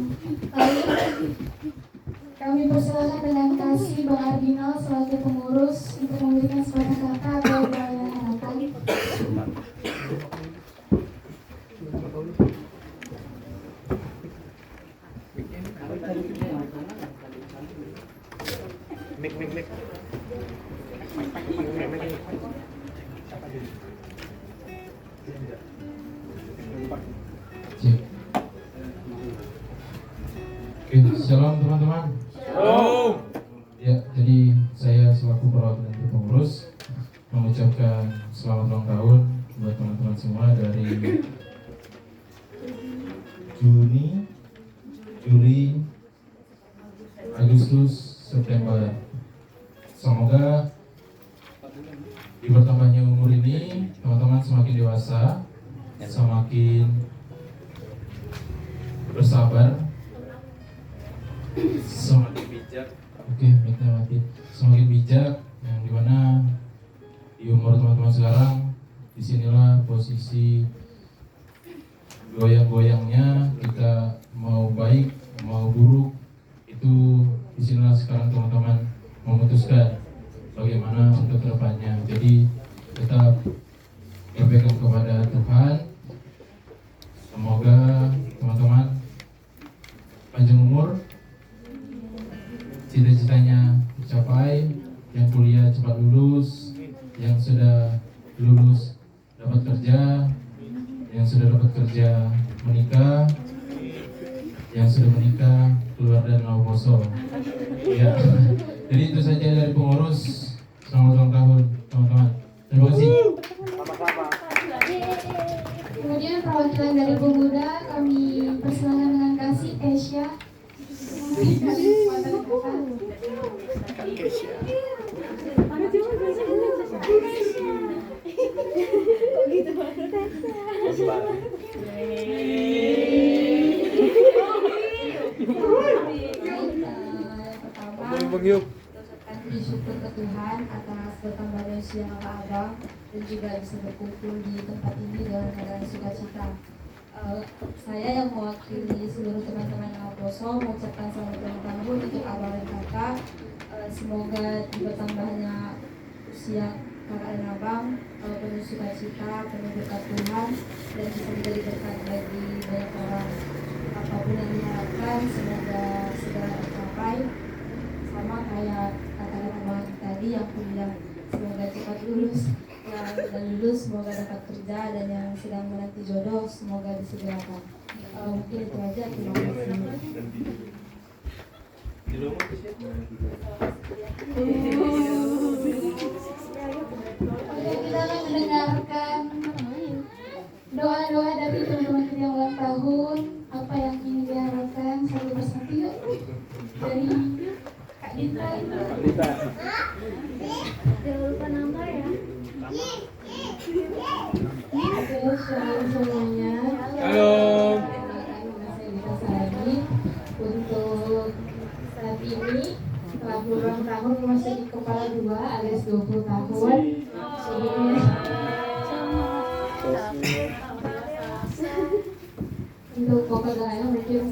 [SPEAKER 1] lain. Kami persilakan dengan kasih Bang Ardino selaku pengurus untuk memberikan suara kata atau doa harapan.
[SPEAKER 4] Mik.
[SPEAKER 6] Oke, shalom teman-teman.
[SPEAKER 4] Shalom.
[SPEAKER 6] Ya, jadi saya selaku perwakilan pengurus mengucapkan selamat ulang tahun buat teman-teman semua dari Juni, Juli, Agustus, September. Semoga di bertambahnya umur ini teman-teman semakin dewasa, semakin bersabar, semakin bijak. Oke, mic-nya mati. Semakin bijak, yang dimana di umur teman-teman sekarang, disinilah posisi goyang-goyangnya kita mau baik, mau buruk, itu disinilah sekarang teman-teman memutuskan bagaimana untuk kedepannya. Jadi tetap berpegang kepada Tuhan. Semoga teman-teman panjang umur, cita-citanya tercapai, yang kuliah cepat lulus, yang sudah lulus dapat kerja, yang sudah dapat kerja menikah, yang sudah menikah keluar dari Nauboso. Ya, jadi itu saja dari pengurus. Selamat ulang tahun teman-teman. Terima kasih.
[SPEAKER 1] Kemudian perwakilan dari pemuda kami persilakan dengan kasih Kesha.
[SPEAKER 2] Kok gitu banget?
[SPEAKER 5] Bang Yuk.
[SPEAKER 1] Ucapkan puji syukur ke Tuhan atas bertambahnya usia kakak abang dan juga bisa berkumpul di tempat ini dalam keadaan sukacita. Saya yang mewakili seluruh teman-teman Alposo mengucapkan selamat ulang tahun untuk abang dan kakak. Semoga di bertambahnya usia kakak dan abang penuh sukacita, penuh berkat Tuhan dan bisa menjadi berkat bagi banyak orang. Apapun yang diharapkan semoga segera tercapai. Sama kayak kata-kata abang tadi yang kuliah, semoga cepat lulus, yang sudah lulus semoga dapat kerja, dan yang sedang menanti jodoh semoga disegerakan. Mungkin itu aja, terima kasih. Oke, kita akan mendengarkan doa-doa dari teman-teman kita yang ulang tahun. Apa yang ingin diharapkan satu persatu yuk. Dari Kak Dita.
[SPEAKER 2] Jangan lupa nama ya.
[SPEAKER 1] Oke, shalom semuanya.
[SPEAKER 5] Halo.
[SPEAKER 1] Saya Dita Sari. Untuk saat ini telah berulang tahun memasuki kepala 2 alias 20 tahun. Sebelumnya untuk pokoknya mungkin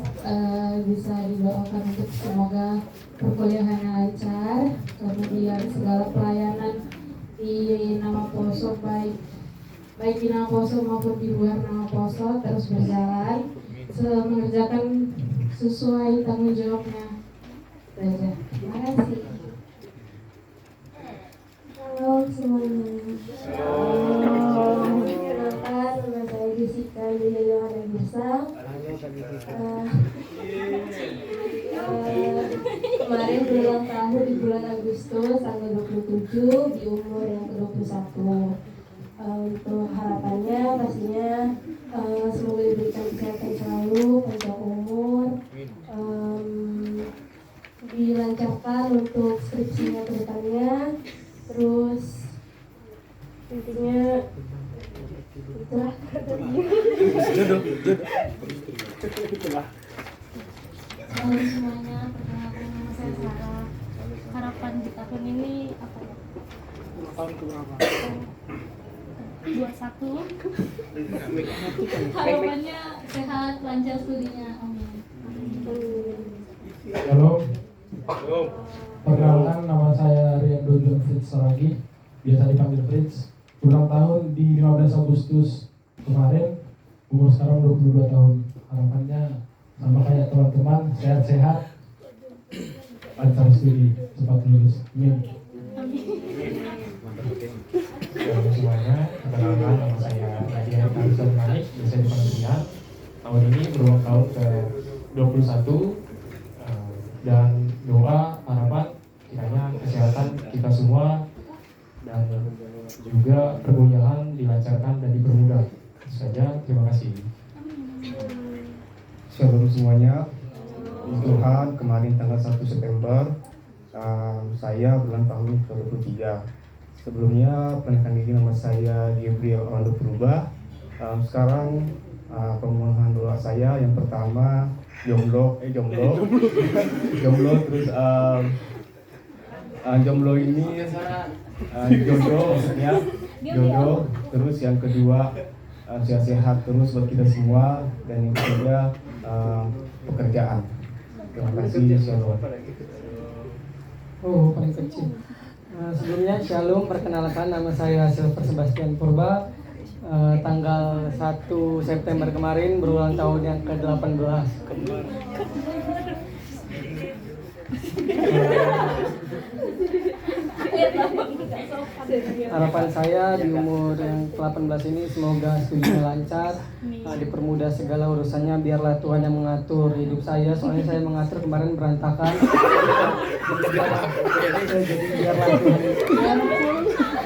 [SPEAKER 1] bisa didoakan untuk semoga perkuliahannya lancar, kemudian segala pelayanan di Nama Poso baik di Nama Poso maupun di luar Nama Poso terus berjalan, mengerjakan sesuai tanggung jawabnya. Terima kasih. Halo semuanya. Kenalkan, nama saya Jessica Yulia Yohana Girsang. Kemarin berulang tahun di bulan Agustus tanggal 27 di umur yang ke-21. Untuk harapannya pastinya semoga diberikan kesehatan selalu, panjang umur, dilancarkan untuk skripsinya ke depannya, terus intinya itulah.
[SPEAKER 2] Halo semuanya, perkenalkan nama saya Sarah. Harapan di tahun ini apa ya?
[SPEAKER 5] Tahun keberapa?
[SPEAKER 2] 21. Harapannya sehat, lancar studinya. Amin.
[SPEAKER 8] Halo, perkenalkan nama saya Rian Dodon Fritz Saragi, biasa dipanggil Fritz. Ulang tahun di 15 Agustus kemarin, umur sekarang 22 tahun. Harapannya sama kayak teman-teman, sehat-sehat, lancar studi, cepat lulus. Amin.
[SPEAKER 9] Halo semuanya, perkenalkan nama saya Nadia Karisal Manik, biasa dipanggil Rian. Tahun ini berulang tahun ke 21, dan doa harapan kiranya kesehatan kita semua dan juga perkuliahan dilancarkan dan dipermudah. Itu saja, terima kasih.
[SPEAKER 3] Shalom semuanya. Puji Tuhan, kemarin tanggal 1 September saya ulang tahun ke-23. Sebelumnya perkenalkan diri, nama saya Gabriel Orlando Purba. Sekarang permohonan doa saya yang pertama jomblo terus jomblo ini jodoh maksudnya jodoh, terus yang kedua sehat-sehat terus buat kita semua, dan yang ketiga pekerjaan. Terima kasih. Shalom.
[SPEAKER 10] Oh, paling kecil. Sebelumnya shalom, perkenalkan nama saya Silver Sebastian Purba. Tanggal 1 September kemarin berulang tahun yang ke-18. Harapan saya di umur yang ke-18 ini semoga studinya lancar, dipermudah segala urusannya, biarlah Tuhan yang mengatur hidup saya, soalnya saya mengatur kemarin berantakan. Jadi biarlah Tuhan.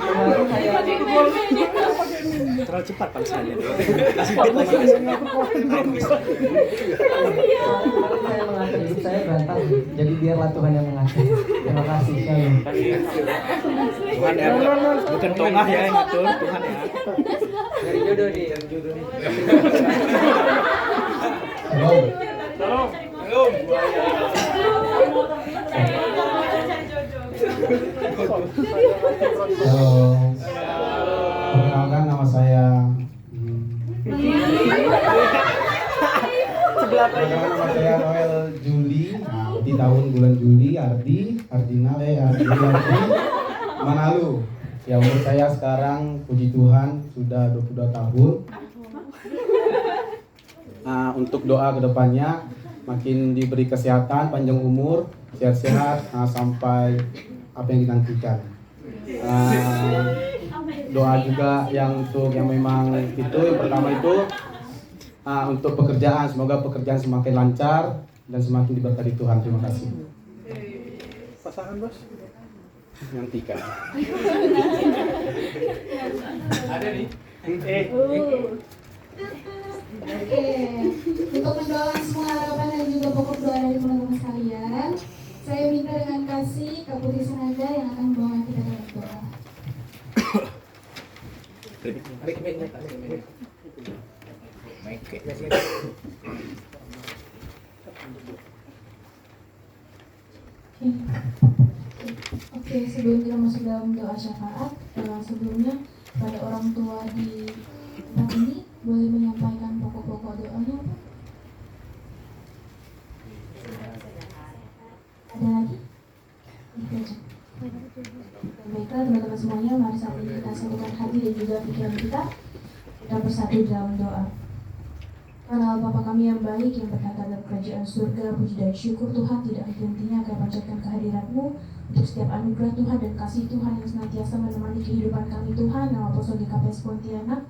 [SPEAKER 10] Kemarin saya
[SPEAKER 4] Terlalu cepat Pak saya.
[SPEAKER 10] saya mengatur hidup saya berantakan, jadi biarlah Tuhan yang mengatur. Terima kasih. Shalom.
[SPEAKER 4] Tuhan ya, bukan tongah ya yang ngatur, Tuhan ya.
[SPEAKER 10] Dari jodoh nih.
[SPEAKER 8] Halo.
[SPEAKER 5] Halo.
[SPEAKER 11] Halo. Perkenalkan nama saya. Perkenalkan nama saya Noel Juli. Nah, di tahun bulan Juli, Ardi Manalu. Ya, umur saya sekarang puji Tuhan sudah 22 tahun. Nah, untuk doa kedepannya makin diberi kesehatan, panjang umur, sehat-sehat, sampai apa yang dinantikan. Doa juga yang untuk yang memang itu yang pertama itu untuk pekerjaan, semoga pekerjaan semakin lancar dan semakin diberkati Tuhan. Terima kasih.
[SPEAKER 7] Pasangan bos? Nantikan.
[SPEAKER 5] Ada nih.
[SPEAKER 1] Oke, untuk mendoakan semua harapan dan juga pokok doa dari teman-teman sekalian, saya minta dengan kasih Kak Putri Senada yang akan membawa kita dalam doa. Oke, sebelum kita masuk dalam doa syafaat, sebelumnya pada orang tua di tempat ini boleh menyampaikan pokok-pokok doanya, Pak? Ada lagi? Itu aja. Baiklah teman-teman semuanya, mari saat ini kita satukan hati dan juga pikiran kita bersatu dalam doa. Karena Bapa kami yang baik yang berkata dalam kerajaan surga, puji dan syukur Tuhan tidak henti-hentinya kami panjatkan kehadirat-Mu untuk setiap anugerah Tuhan dan kasih Tuhan yang senantiasa menemani kehidupan kami Tuhan. Nama Apostol GKPS Pontianak,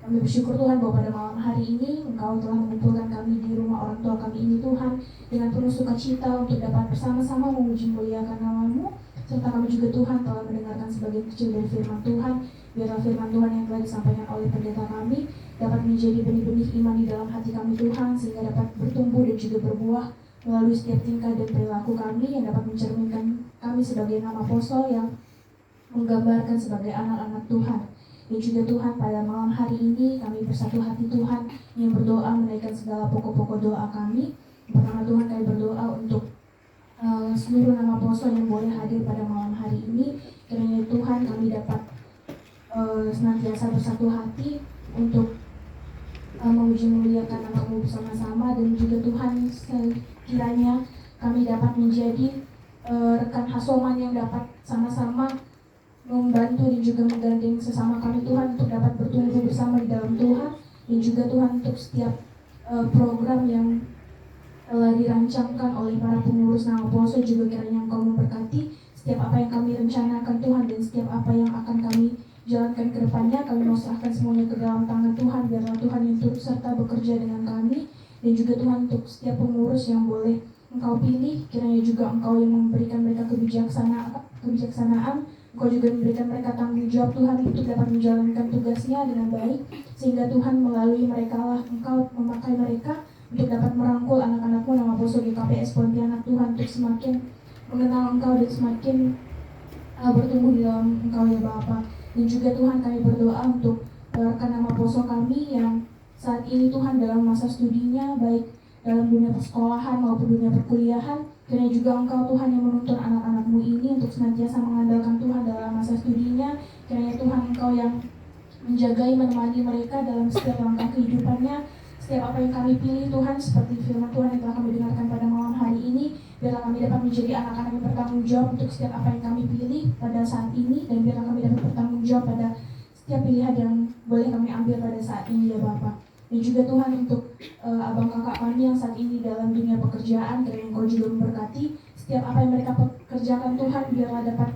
[SPEAKER 1] kami bersyukur Tuhan bahwa pada malam hari ini Engkau telah mengumpulkan kami di rumah orang tua kami ini Tuhan dengan penuh sukacita untuk dapat bersama-sama memuji muliakan nama-Mu, serta kami juga Tuhan telah mendengarkan sebagian kecil dari firman Tuhan. Biarlah firman Tuhan yang telah disampaikan oleh pendeta kami dapat menjadi benih-benih iman di dalam hati kami Tuhan, sehingga dapat bertumbuh dan juga berbuah melalui setiap tingkah dan perilaku kami yang dapat mencerminkan kami sebagai nama apostol yang menggambarkan sebagai anak-anak Tuhan. Dan juga Tuhan pada malam hari ini kami bersatu hati Tuhan yang berdoa menaikkan segala pokok-pokok doa kami. Pertama Tuhan kami berdoa untuk seluruh nama apostol yang boleh hadir pada malam hari ini. Kiranya Tuhan kami dapat senantiasa bersatu hati untuk memuji muliakan nama-Mu bersama-sama, dan juga Tuhan sekiranya kami dapat menjadi rekan hasoman yang dapat sama-sama membantu dan juga menggandeng sesama kami Tuhan untuk dapat bertumbuh bersama di dalam Tuhan. Dan juga Tuhan untuk setiap program yang telah dirancangkan oleh para pengurus nama apostol juga kiranya Engkau memberkati setiap apa yang kami rencanakan Tuhan, dan setiap apa yang akan kami jalankan ke depannya. Kami mau serahkan semuanya ke dalam tangan Tuhan. Biarlah Tuhan yang turut serta bekerja dengan kami, dan juga Tuhan untuk setiap pengurus yang boleh Engkau pilih, kiranya juga Engkau yang memberikan mereka kebijaksanaan. Engkau juga memberikan mereka tanggung jawab Tuhan untuk dapat menjalankan tugasnya dengan baik, sehingga Tuhan melalui mereka lah Engkau memakai mereka untuk dapat merangkul anak-anak-Mu nama apostol GKPS Pontianak Tuhan, untuk semakin mengenal Engkau dan semakin bertumbuh di dalam Engkau ya Bapa. Dan juga Tuhan kami berdoa untuk rekan nama apostol kami yang saat ini Tuhan dalam masa studinya, baik dalam dunia persekolahan maupun dunia perkuliahan. Kiranya juga Engkau Tuhan yang menuntun anak-anak-Mu ini untuk senantiasa mengandalkan Tuhan dalam masa studinya. Kiranya Tuhan Engkau yang menjagai, menemani mereka dalam setiap langkah kehidupannya. Setiap apa yang kami pilih Tuhan, seperti firman Tuhan yang telah kami dengarkan pada malam hari ini, biarlah kami dapat menjadi anak-anak yang bertanggung jawab untuk setiap apa yang kami pilih pada saat ini, dan biarlah kami dapat bertanggung jawab pada setiap pilihan yang boleh kami ambil pada saat ini ya Bapak. Dan juga Tuhan untuk abang kakak kami yang saat ini dalam dunia pekerjaan, kiranya Engkau juga memberkati setiap apa yang mereka kerjakan Tuhan, biarlah dapat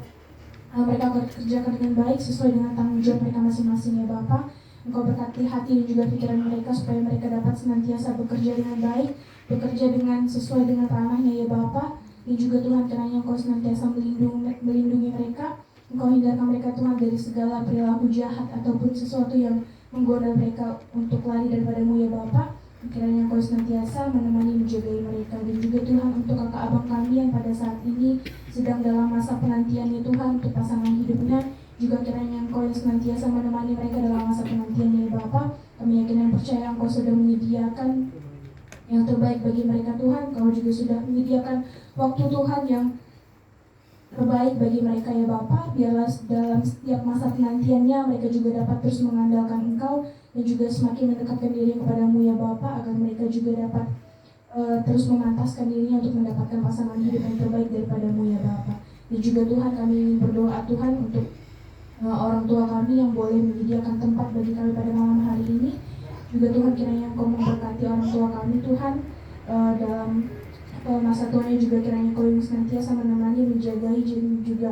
[SPEAKER 1] mereka kerjakan dengan baik sesuai dengan tanggung jawab mereka masing-masing ya Bapak. Engkau berkati hati dan juga pikiran mereka supaya mereka dapat senantiasa bekerja dengan baik, bekerja dengan sesuai dengan ranahnya ya Bapa. Dan juga Tuhan kiranya Engkau senantiasa melindungi mereka. Engkau hindarkan mereka Tuhan dari segala perilaku jahat ataupun sesuatu yang menggoda mereka untuk lari daripada-Mu ya Bapa. Kiranya Engkau senantiasa menemani menjagai mereka. Dan juga Tuhan untuk kakak abang kami yang pada saat ini sedang dalam masa penantiannya Tuhan untuk pasangan hidupnya, juga kiranya Engkau yang senantiasa menemani mereka dalam masa penantiannya ya Bapa. Kami yakin dan percaya Engkau sudah menyediakan yang terbaik bagi mereka Tuhan. Engkau juga sudah menyediakan waktu Tuhan yang terbaik bagi mereka ya Bapa. Biarlah dalam setiap masa penantiannya mereka juga dapat terus mengandalkan Engkau dan juga semakin mendekatkan diri kepadamu ya Bapa, agar mereka juga dapat terus memantaskan dirinya untuk mendapatkan pasangan hidup yang terbaik daripadamu ya Bapa. Dan juga Tuhan, kami ingin berdoa Tuhan untuk orang tua kami yang boleh menyediakan tempat bagi kami pada malam hari ini. Juga Tuhan, kiranya Engkau memberkati orang tua kami Tuhan dalam masa tuanya, juga kiranya Engkau yang senantiasa menemani, menjagai, dan juga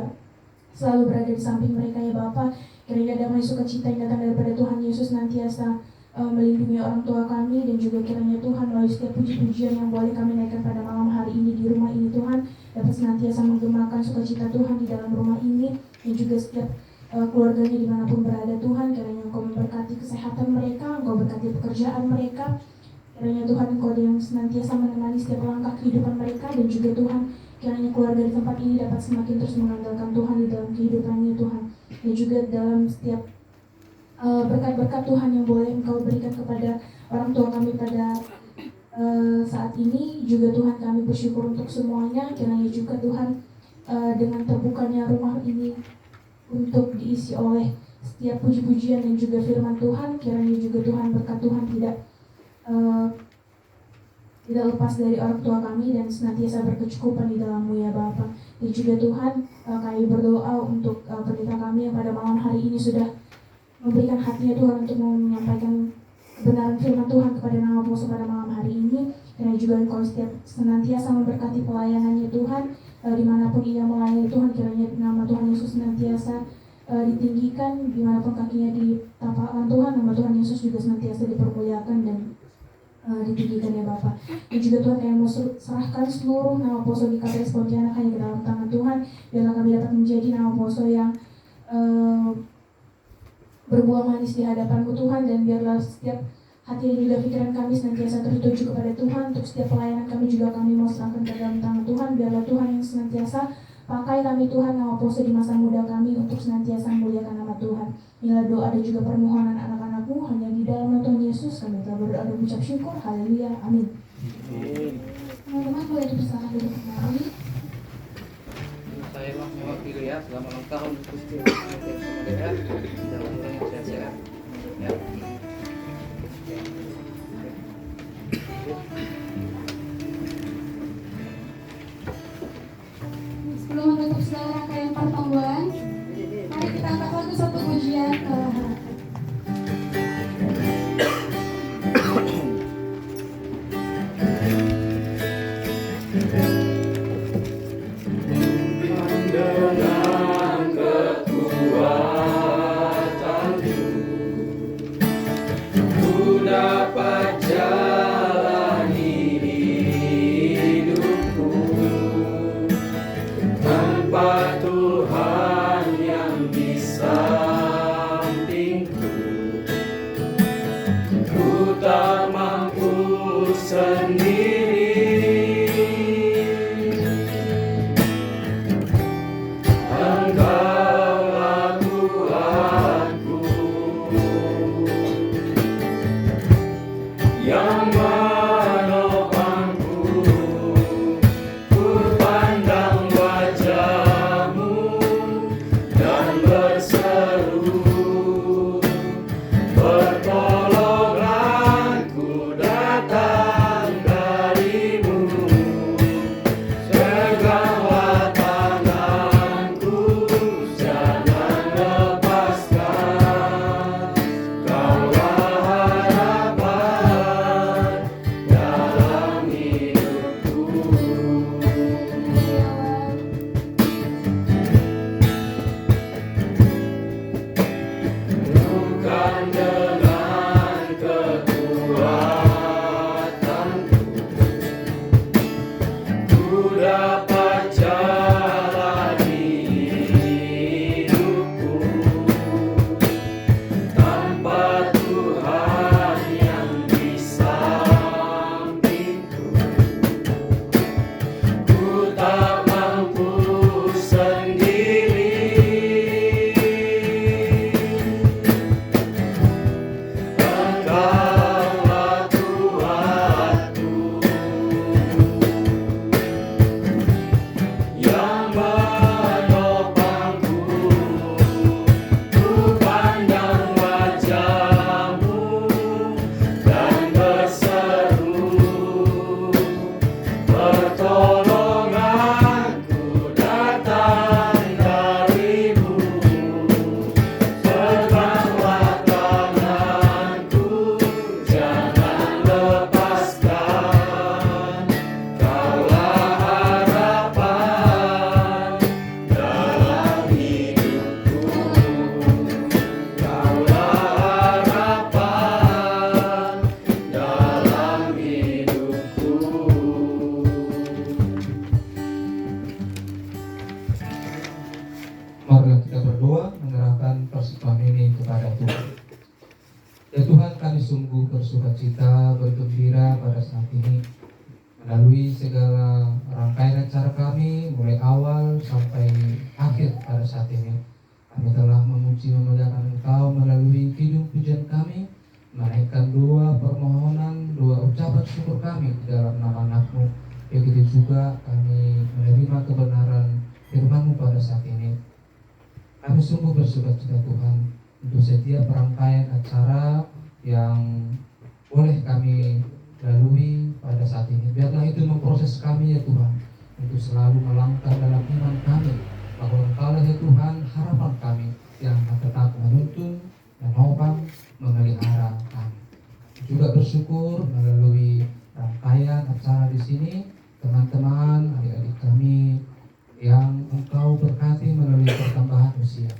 [SPEAKER 1] selalu berada di samping mereka ya Bapa. Kiranya damai sukacita yang datang daripada Tuhan Yesus senantiasa melindungi orang tua kami, dan juga kiranya Tuhan melalui setiap puji-pujian yang boleh kami naikkan pada malam hari ini di rumah ini Tuhan, dapat senantiasa menggemakan sukacita Tuhan di dalam rumah ini, dan juga setiap keluarganya dimanapun berada Tuhan. Kiranya Engkau memberkati kesehatan mereka, Engkau berkati pekerjaan mereka. Kiranya Tuhan Engkau yang senantiasa menemani setiap langkah kehidupan mereka, dan juga Tuhan kiranya keluarga di tempat ini dapat semakin terus mengandalkan Tuhan di dalam kehidupannya Tuhan, dan juga dalam setiap berkat-berkat Tuhan yang boleh Engkau berikan kepada orang tua kami pada saat ini. Juga Tuhan, kami bersyukur untuk semuanya. Kiranya juga Tuhan dengan terbukanya rumah ini untuk diisi oleh setiap puji-pujian dan juga firman Tuhan, kiranya juga Tuhan berkat Tuhan tidak lepas dari orang tua kami dan senantiasa berkecukupan di dalam-Mu ya Bapa. Dan juga Tuhan, kami berdoa untuk pendeta kami yang pada malam hari ini sudah memberikan hatinya Tuhan untuk menyampaikan kebenaran firman Tuhan kepada nama Bapa pada malam hari ini. Dan juga Engkau setiap senantiasa memberkati pelayanannya Tuhan, dimanapun ia melayani Tuhan. Kiranya nama Tuhan Yesus senantiasa ditinggikan, dimanapun kakinya ditapakkan Tuhan. Nama Tuhan Yesus juga senantiasa dipermuliakan dan ditinggikan ya Bapa. Dan juga Tuhan, kami mau serahkan seluruh nama Poso di KPS Pontianak hanya ke dalam tangan Tuhan. Biarlah kami dapat menjadi nama Poso yang berbuah manis di hadapan-Mu Tuhan, dan biarlah setiap hati dan juga pikiran kami senantiasa tertuju kepada Tuhan. Untuk setiap pelayanan kami juga kami mau serahkan ke dalam tangan Tuhan. Biarlah Tuhan yang senantiasa pakai kami Tuhan, nama Poso di masa muda kami, untuk senantiasa memuliakan nama Tuhan. Inilah doa dan juga permohonan anak-anak-Mu, hanya di dalam nama Tuhan Yesus kami telah berdoa dan mengucap syukur. Haleluya, amin. Teman-teman boleh dipersilakan duduk kembali.
[SPEAKER 7] Saya mewakili ya, selama ulang tahun Gusti ya, dalam yang sehat-sehat ya.
[SPEAKER 1] Sebelum menutup segala rangkaian pertemuan, mari kita angkat lagu satu pujian harapan.
[SPEAKER 2] Dengan kekuatanmu ku dapat jalani hidupku tanpa Tuhan yang di sampingku. Ku tak mampu sendiri.
[SPEAKER 6] bersukacita, bergembira pada saat ini. Melalui segala rangkaian acara kami, mulai awal sampai akhir pada saat ini, kami telah memuji memuliakan Engkau melalui kidung pujian kami, menaikkan doa permohonan, doa ucapan syukur kami di dalam nama anak-Mu. Begitu juga kami menerima kebenaran firman-Mu pada saat ini. Kami sungguh bersukacita Tuhan untuk setiap rangkaian acara yang boleh kami lalui pada saat ini. Biarlah itu memproses kami ya Tuhan, untuk selalu melangkah dalam iman kami, bahwa Engkaulah ya Tuhan harapan kami yang tetap menuntun, menopang, memelihara kami. Juga bersyukur melalui rangkaian acara di sini, teman-teman, adik-adik kami yang Engkau berkati melalui pertambahan usia.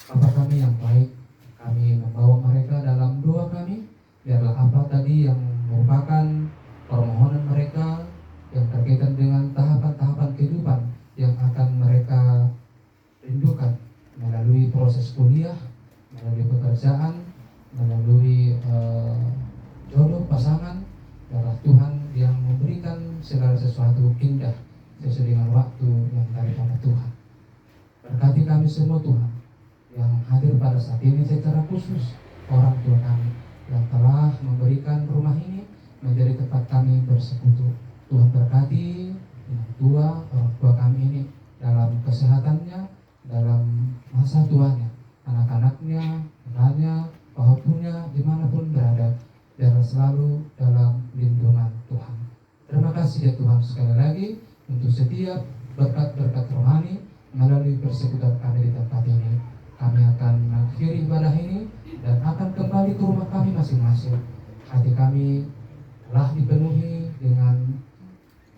[SPEAKER 6] Bapa kami yang baik, kami membawa mereka dalam doa kami. Biarlah apa tadi yang merupakan permohonan mereka yang berkaitan dengan tahapan-tahapan kehidupan yang akan mereka rindukan melalui proses kuliah, melalui pekerjaan, melalui jodoh pasangan. Biarlah Tuhan yang memberikan segala sesuatu indah sesuai dengan waktu yang daripada Tuhan. Berkati kami semua Tuhan yang hadir pada saat ini, secara khusus orang tua kami yang telah memberikan rumah ini menjadi tempat kami bersekutu. Tuhan berkati yang tua, orang tua kami ini dalam kesehatannya, dalam masa tuanya, anak-anaknya, anaknya, pahopunya, dimanapun berada, biarlah selalu dalam lindungan Tuhan. Terima kasih ya Tuhan sekali lagi untuk setiap berkat-berkat rohani melalui persekutuan kami di tempat ini. Kami akan mengakhiri ibadah ini dan akan kembali ke rumah kami masing-masing. Hati kami telah dipenuhi dengan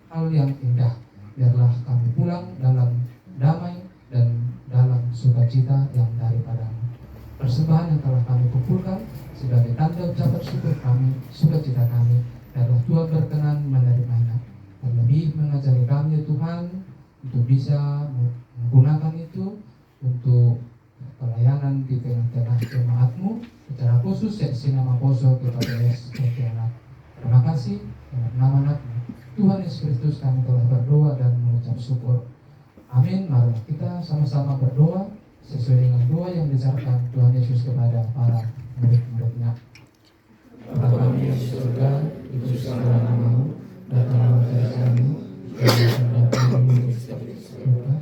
[SPEAKER 6] hal yang indah. Biarlah kami pulang dalam damai dan dalam sukacita yang daripada-Mu. Persembahan yang telah kami kumpulkan sebagai tanda ucapan syukur kami, sukacita kami, biarlah Tuhan berkenan menerimanya. Terlebih mengajari kami ya Tuhan untuk bisa menggunakan itu untuk pelayanan di tengah-tengah jemaat-Mu, secara khusus seksi nama poso kepada Yesus Kristus. Terima kasih dalam nama anak-Mu Tuhan Yesus Kristus kami telah berdoa dan mengucap syukur. Amin. Mari kita sama-sama berdoa sesuai dengan doa yang diajarkan Tuhan Yesus kepada para murid-muridnya. Bapa kami yang di surga, dikuduskanlah nama-Mu, datanglah kerajaan-Mu, jadilah kehendakmu di surga.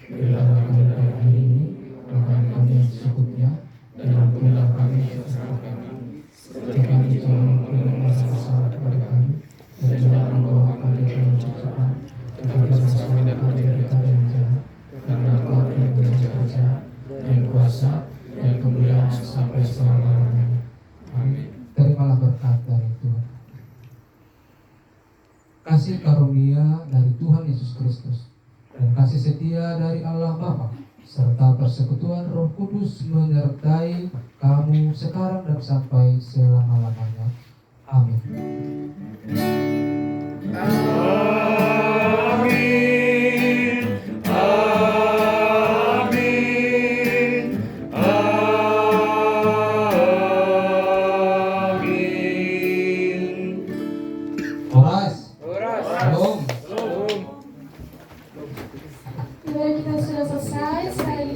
[SPEAKER 6] Berilah kami pada hari ini makan kami yang secukupnya, dan ampunilah kami kesalahan kami, seperti kami telah mengampuni orang bersalah kepada kami, dan jangan membawa kami ke dalam cobaan, tetapi bebaskanlah kami dari yang jahat, karena Engkau yang punya kerajaan dan kuasa dan kemuliaan sampai selama-lamanya. Amin. Terimalah berkat dari Tuhan. Kasih karunia dari Tuhan Yesus Kristus dan kasih setia dari Allah Bapa serta persekutuan Roh Kudus menyertai kamu sekarang dan sampai selama-lamanya. Amin.
[SPEAKER 1] Ibadah kita sudah selesai. Sekali